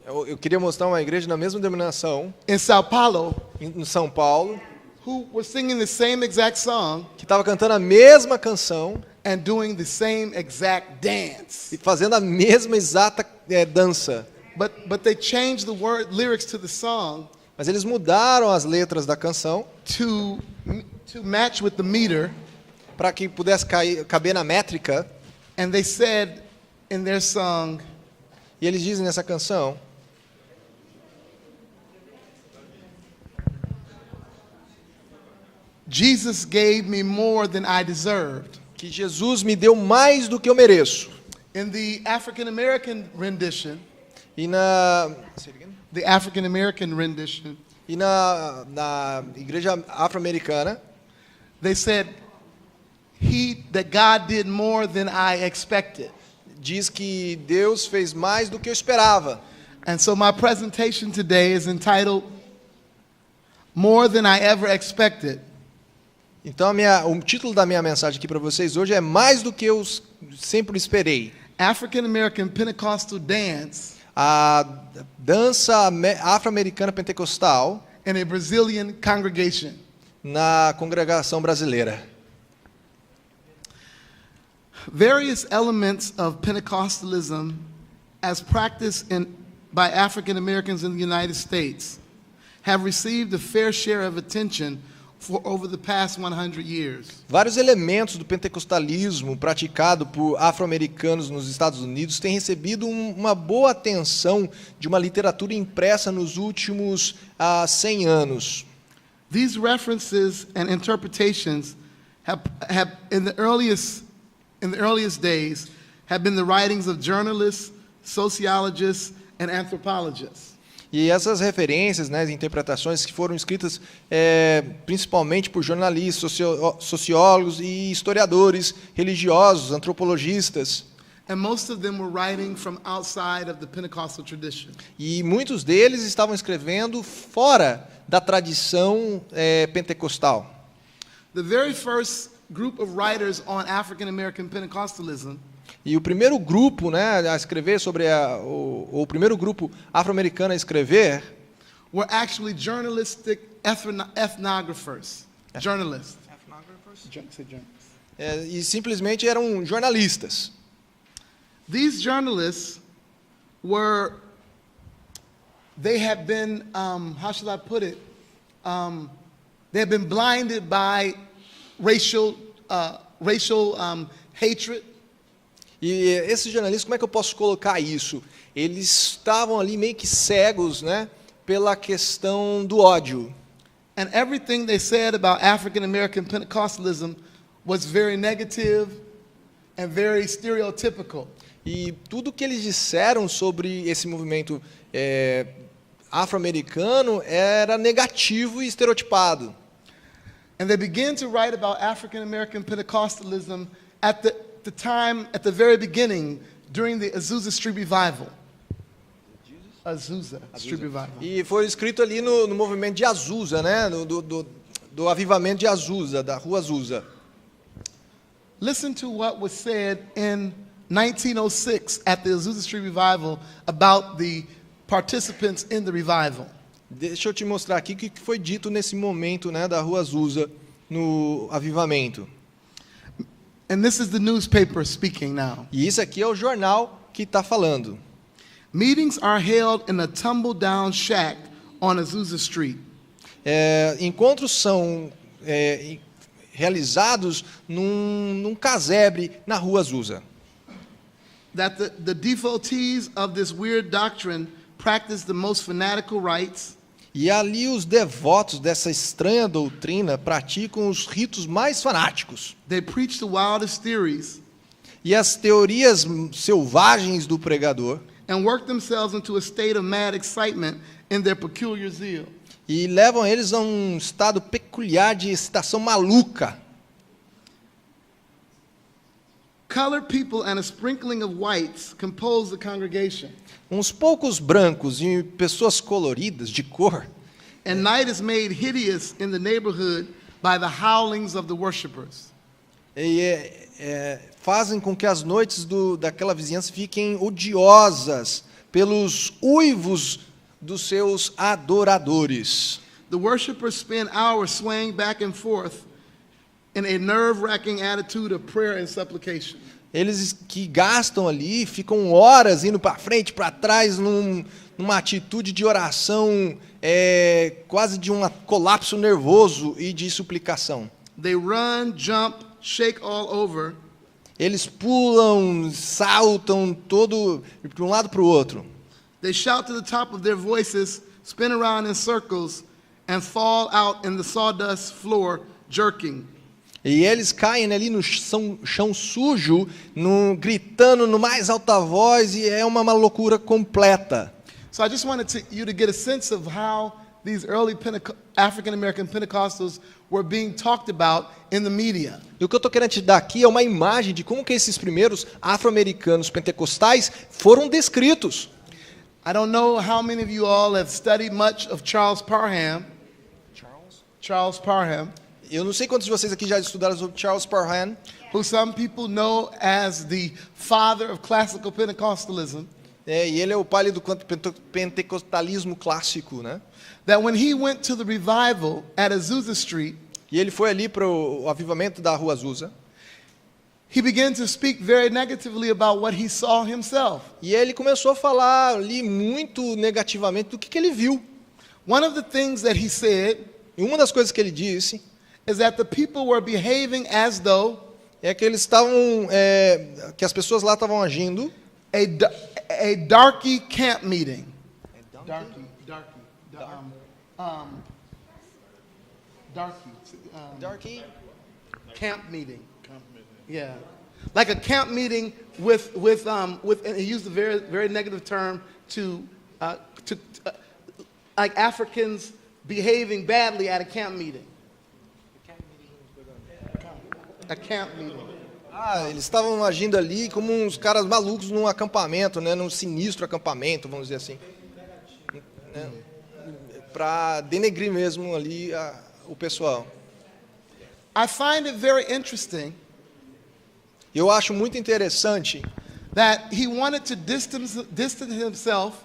Eu queria mostrar uma igreja na mesma denominação. In São Paulo. Em São Paulo. Who were singing the same exact song. Que estava cantando a mesma canção. And doing the same exact dance. E fazendo a mesma exata dança. But they changed the lyrics to the song. Mas eles mudaram as letras da canção. To match with the meter. Para que pudesse caber na métrica. And they said in their song. E eles dizem nessa canção. Jesus gave me more than I deserved. Que Jesus me deu mais do que eu mereço. In the African American rendition. E na the African American rendition. E na igreja afro-americana. They said that God did more than I expected. Diz que Deus fez mais do que eu esperava. And so my presentation today is entitled More Than I Ever Expected. Então o título da minha mensagem aqui para vocês hoje é mais do que eu sempre esperei. African American Pentecostal dance. A dança afro-americana pentecostal. In a Brazilian congregation. Na congregação brasileira. various elements of Pentecostalism as practiced by African Americans in the United States have received a fair share of attention for over the past 100 years. Vários elementos do pentecostalismo praticado por afro-americanos nos Estados Unidos têm recebido uma boa atenção de uma literatura impressa nos últimos 100 anos. These references and interpretations have in the earliest days have been the writings of journalists, sociologists, and anthropologists. E essas referências, né, as interpretações que foram escritas principalmente por jornalistas, sociólogos e historiadores, religiosos, antropologistas. And most of them were writing from outside of the Pentecostal tradition. E muitos deles estavam escrevendo fora da tradição pentecostal. The very first group of writers on African American Pentecostalism E o primeiro grupo, né, a escrever sobre o primeiro grupo afro-americano a escrever were actually journalistic ethnographers. Journalists. E simplesmente eram jornalistas. These journalists they have been, how should I put it? They have been blinded by racial hatred. E esses jornalistas, como é que eu posso colocar isso? Eles estavam ali meio que cegos, né, pela questão do ódio. And everything they said about African American Pentecostalism was very negative and very stereotypical. E tudo que eles disseram sobre esse movimento afro-americano era negativo e estereotipado. And they began to write about African American Pentecostalism at the very beginning, during the Azusa Street Revival. Azusa Street Revival. E foi escrito ali no movimento de Azusa, né, do avivamento de Azusa, da rua Azusa. Listen to what was said in 1906 at the Azusa Street Revival about the participants in the revival. Deixa eu te mostrar aqui o que foi dito nesse momento, né, da rua Azusa no avivamento. And this is the newspaper speaking now. E isso aqui é o jornal que está falando. Meetings are held in a tumble-down shack on Azusa Street. Encontros são realizados num casebre na rua Azusa. That the devotees of this weird doctrine practice the most fanatical rites. E ali os devotos dessa estranha doutrina praticam os ritos mais fanáticos. They preach the wildest theories. E as teorias selvagens do pregador. And work themselves into a state of mad excitement in their peculiar zeal. E levam eles a um estado peculiar de excitação maluca. Colored people and a sprinkling of whites compose the congregation. Uns poucos brancos e pessoas coloridas de cor. And night is made hideous in the neighborhood by the howlings of the worshipers. E fazem com que as noites daquela vizinhança fiquem odiosas pelos uivos dos seus adoradores. The worshipers spend hours swaying back and forth in a nerve-wracking attitude of prayer and supplication. Eles que gastam ali ficam horas indo para frente, para trás, numa atitude de oração, quase de um colapso nervoso e de suplicação. They run, jump, shake all over. Eles pulam, saltam todo de um lado para o outro. They shout to the top of their voices, spin around in circles, and fall out in the sawdust floor, jerking. E eles caem ali no chão sujo, gritando no mais alta voz, e é uma loucura completa. So I just wanted you to get a sense of how these early African American Pentecostals were being talked about in the media. E o que eu estou querendo te dar aqui é uma imagem de como que esses primeiros afro-americanos pentecostais foram descritos. I don't know how many of you all have studied much of Charles Parham. Charles Parham. Eu não sei quantos de vocês aqui já estudaram sobre Charles Parham, who some people know as the father of classical Pentecostalism. E ele é o pai do pentecostalismo clássico, né? That when he went to the revival at Azusa Street, e ele foi ali para o avivamento da rua Azusa, he began to speak very negatively about what he saw himself. E ele começou a falar ali muito negativamente do que ele viu. One of the things that he said, e uma das coisas que ele disse, is that the people were behaving as though é que eles estavam, que as pessoas lá estavam agindo a darky camp meeting. Darky camp meeting. Yeah, like a camp meeting with and he used a very, very negative term to like Africans behaving badly at a camp meeting. A camp meeting. Eles estavam agindo ali como uns caras malucos num acampamento, né, num sinistro acampamento, vamos dizer assim, né, para denegrir mesmo ali o pessoal. I find it very interesting. Eu acho muito interessante that he wanted to distance himself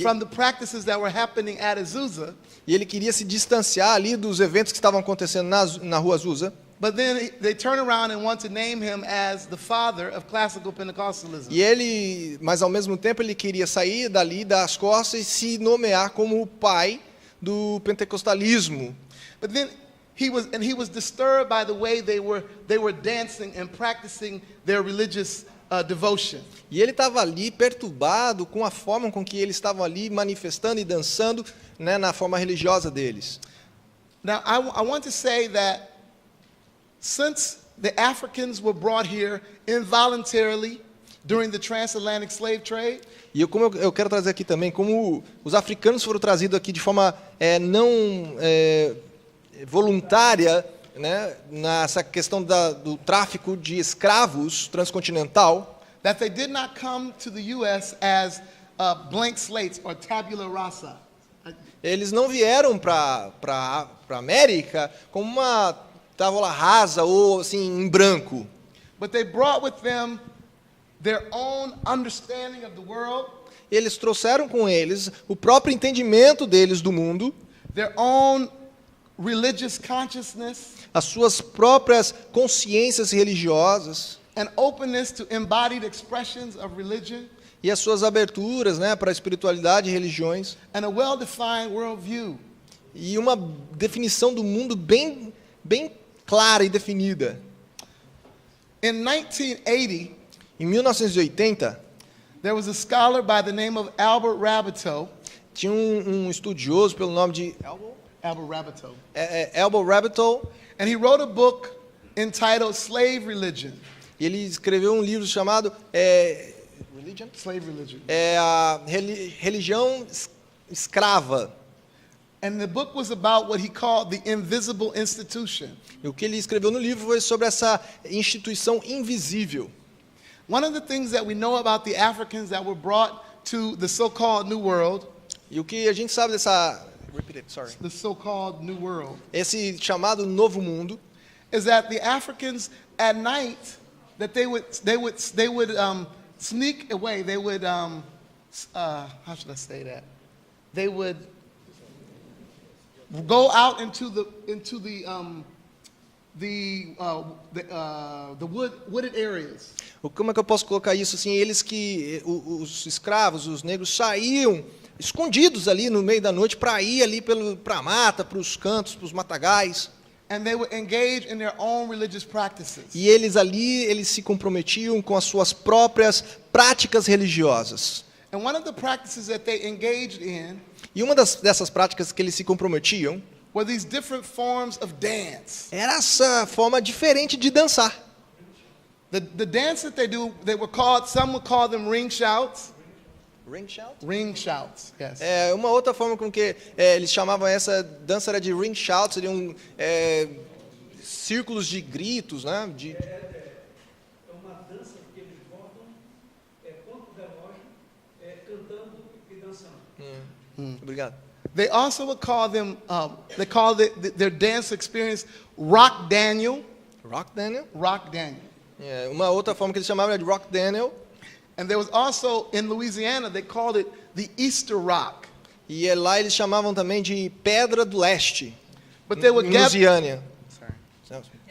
from the practices that were happening at Azusa. E ele queria se distanciar ali dos eventos que estavam acontecendo na rua Azusa. But then they turn around and want to name him as the father of classical Pentecostalism. Mas ao mesmo tempo ele queria sair dali das costas e se nomear como o pai do pentecostalismo. But then he was disturbed by the way they were dancing and practicing their religious devotion. E ele estava ali perturbado com a forma com que eles estavam ali manifestando e dançando, né, na forma religiosa deles. Now I want to say that since the Africans were brought here involuntarily during the transatlantic slave trade, e eu quero trazer aqui também como os africanos foram trazidos aqui de forma não voluntária, né, nessa questão do tráfico de escravos transcontinental, that they did not come to the U.S. as blank slates or tabula rasa. Eles não vieram para a América como uma tábula rasa ou assim em branco. But they brought with them their own understanding of the world. Eles trouxeram com eles o próprio entendimento deles do mundo, their own religious consciousness, as suas próprias consciências religiosas, an openness to embodied expressions of religion, e as suas aberturas, né, para a espiritualidade e religiões, and a well-defined worldview. E uma definição do mundo bem clara e definida. In 1980, em 1980, there was a scholar by the name of Albert Rabbitoe. Tinha um estudioso pelo nome de Albert Rabbitoe. Albert Rabbitoe. And he wrote a book entitled Slave Religion. E ele escreveu um livro chamado Religion? Slave Religion. A religião escrava. And the book was about what he called the invisible institution. E o que ele escreveu no livro foi sobre essa instituição invisível. One of the things that we know about the Africans that were brought to the so-called New World. E o que a gente sabe dessa the so-called New World. Esse chamado Novo Mundo. Is that the Africans at night that they would sneak away. They would how should I say that? They would go out into the wooded areas. Como é que eu posso colocar isso assim? Os escravos, os negros saíam escondidos ali no meio da noite para ir ali para a mata, para os cantos, para os matagais. And they would engage in their own religious practices. E eles se comprometiam com as suas próprias práticas religiosas. And one of the practices that they engaged in, e uma dessas práticas que eles se comprometiam, were these different forms of dance. Era essa forma diferente de dançar. The dance that they do, some would call them ring shouts. Ring shouts? Ring shouts, yes. Uma outra forma com que eles chamavam essa dança era de ring shouts, seriam círculos de gritos, né? É uma dança que eles botam contra o relógio, cantando e dançando. Obrigado. They also would call them, they call their dance experience Rock Daniel. Rock Daniel? Rock Daniel. Uma outra forma que eles chamavam era de Rock Daniel. And there was also, in Louisiana, they called it the Easter Rock. E lá eles chamavam também de Pedra do Leste. But they would Louisiana.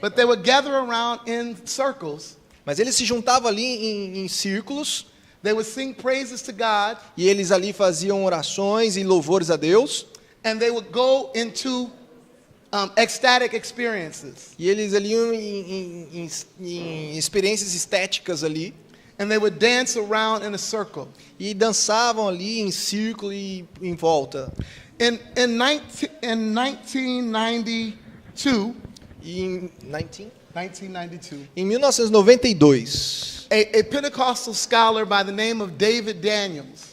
But they would gather around in circles. Mas eles se juntavam ali em círculos. They would sing praises to God. E eles ali faziam orações e louvores a Deus. And they would go into ecstatic experiences. E eles ali iam em experiências estéticas ali. And they would dance around in a circle. E dançavam ali em círculo e em volta. In 1992. Em 1992. A Pentecostal scholar by the name of David Daniels.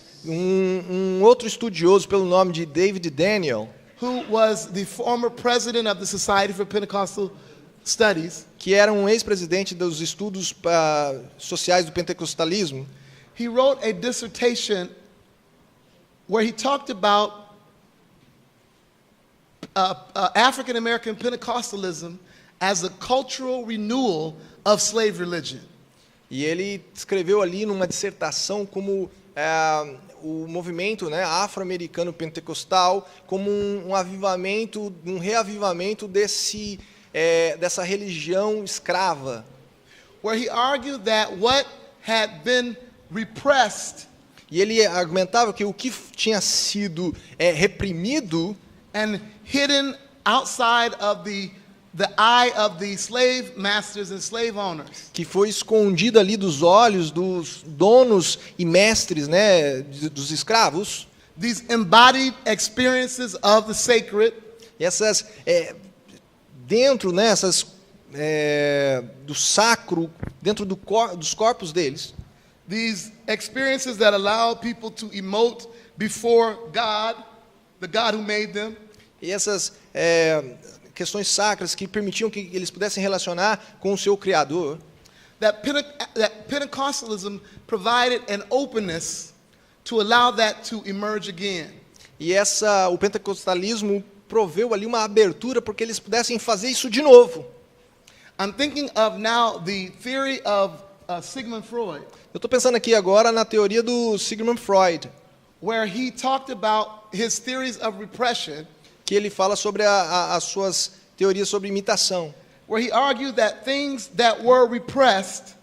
Outro estudioso pelo nome de David Daniel, who was the former president of the Society for Pentecostal Studies, que era ex-presidente dos estudos sociais do pentecostalismo. He wrote a dissertation where he talked about African American Pentecostalism as a cultural renewal of slave religion. E ele escreveu ali numa dissertação como o movimento, né, afro-americano pentecostal como um avivamento, um reavivamento dessa religião escrava. Where he argued that what had been repressed, e ele argumentava que o que tinha sido reprimido and hidden outside of the eye of the slave masters and slave owners, que foi escondido ali dos olhos dos donos e mestres, né, dos escravos. These embodied experiences of the sacred, essas dentro, né, essas do sacro, dentro dos corpos deles. These experiences that allow people to emote before God, the God who made them. E essas questões sacras que permitiam que eles pudessem relacionar com o seu Criador. That Pentecostalism provided an openness to allow that to emerge again. E o pentecostalismo proveu ali uma abertura porque eles pudessem fazer isso de novo. I'm thinking of now the theory of Sigmund Freud. Eu estou pensando aqui agora na teoria do Sigmund Freud, where he talked about his theories of repression. Que ele fala sobre as suas teorias sobre imitação. Where he argued that things that were repressed,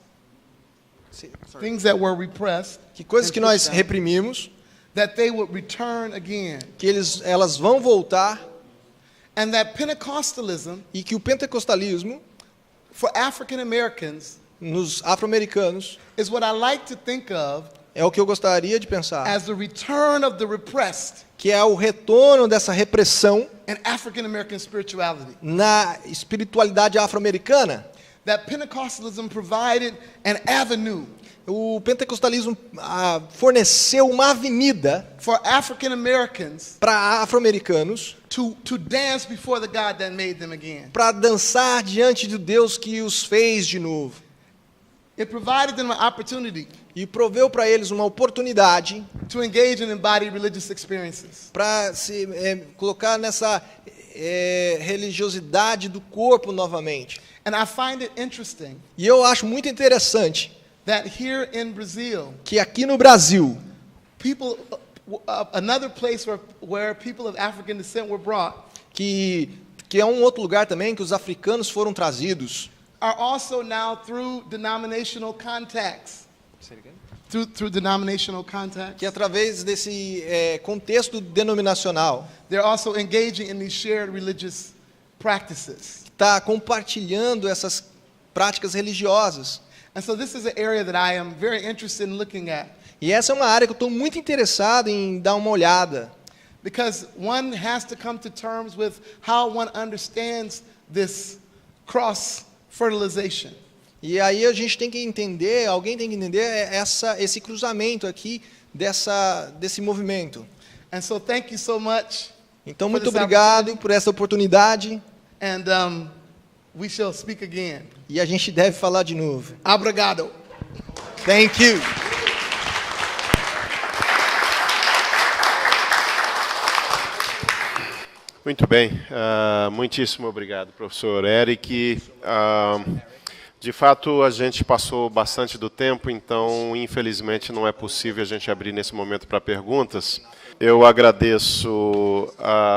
que coisas que nós reprimimos, that they would return again. Que elas vão voltar. And that Pentecostalism, e que o pentecostalismo, for African Americans, nos afro-americanos, is what I like to think of. É o que eu gostaria de pensar. As the return of the repressed. Que é o retorno dessa repressão in African American spirituality. Na espiritualidade afro-americana. That Pentecostalism provided an avenue. O pentecostalismo forneceu uma avenida for African Americans para afro-americanos to dance before the God that made them again. Para dançar diante do Deus que os fez de novo. It provided them an opportunity. E proveu para eles uma oportunidade to engage in embodied religious experiences. Para se colocar nessa religiosidade do corpo novamente. And I find it interesting. E eu acho muito interessante that here in Brazil, que aqui no Brasil, people, another place where people of African descent were brought, que é outro lugar também que os africanos foram trazidos. Are also now through denominational contacts. Through denominational contacts. Que através desse contexto denominacional, they're also engaging in these shared religious practices. Está compartilhando essas práticas religiosas. And so this is an area that I am very interested in looking at. E essa é uma área que eu estou muito interessado em dar uma olhada. Because one has to come to terms with how one understands this cross-fertilization. E aí a gente tem que entender, alguém tem que entender esse cruzamento aqui desse movimento. And so thank you so much. Então muito obrigado por essa oportunidade. And we shall speak again. E a gente deve falar de novo. Obrigado. Thank you. Muito bem. Muitíssimo obrigado, professor Eric. De fato, a gente passou bastante do tempo, então, infelizmente, não é possível a gente abrir nesse momento para perguntas. Eu agradeço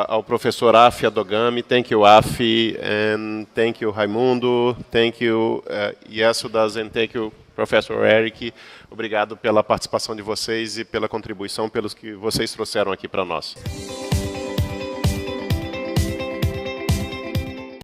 ao professor Afi Adogami. Thank you, Afi, and thank you, Raimundo. Thank you, Yesudas, and thank you, Professor Eric. Obrigado pela participação de vocês e pela contribuição, pelos que vocês trouxeram aqui para nós.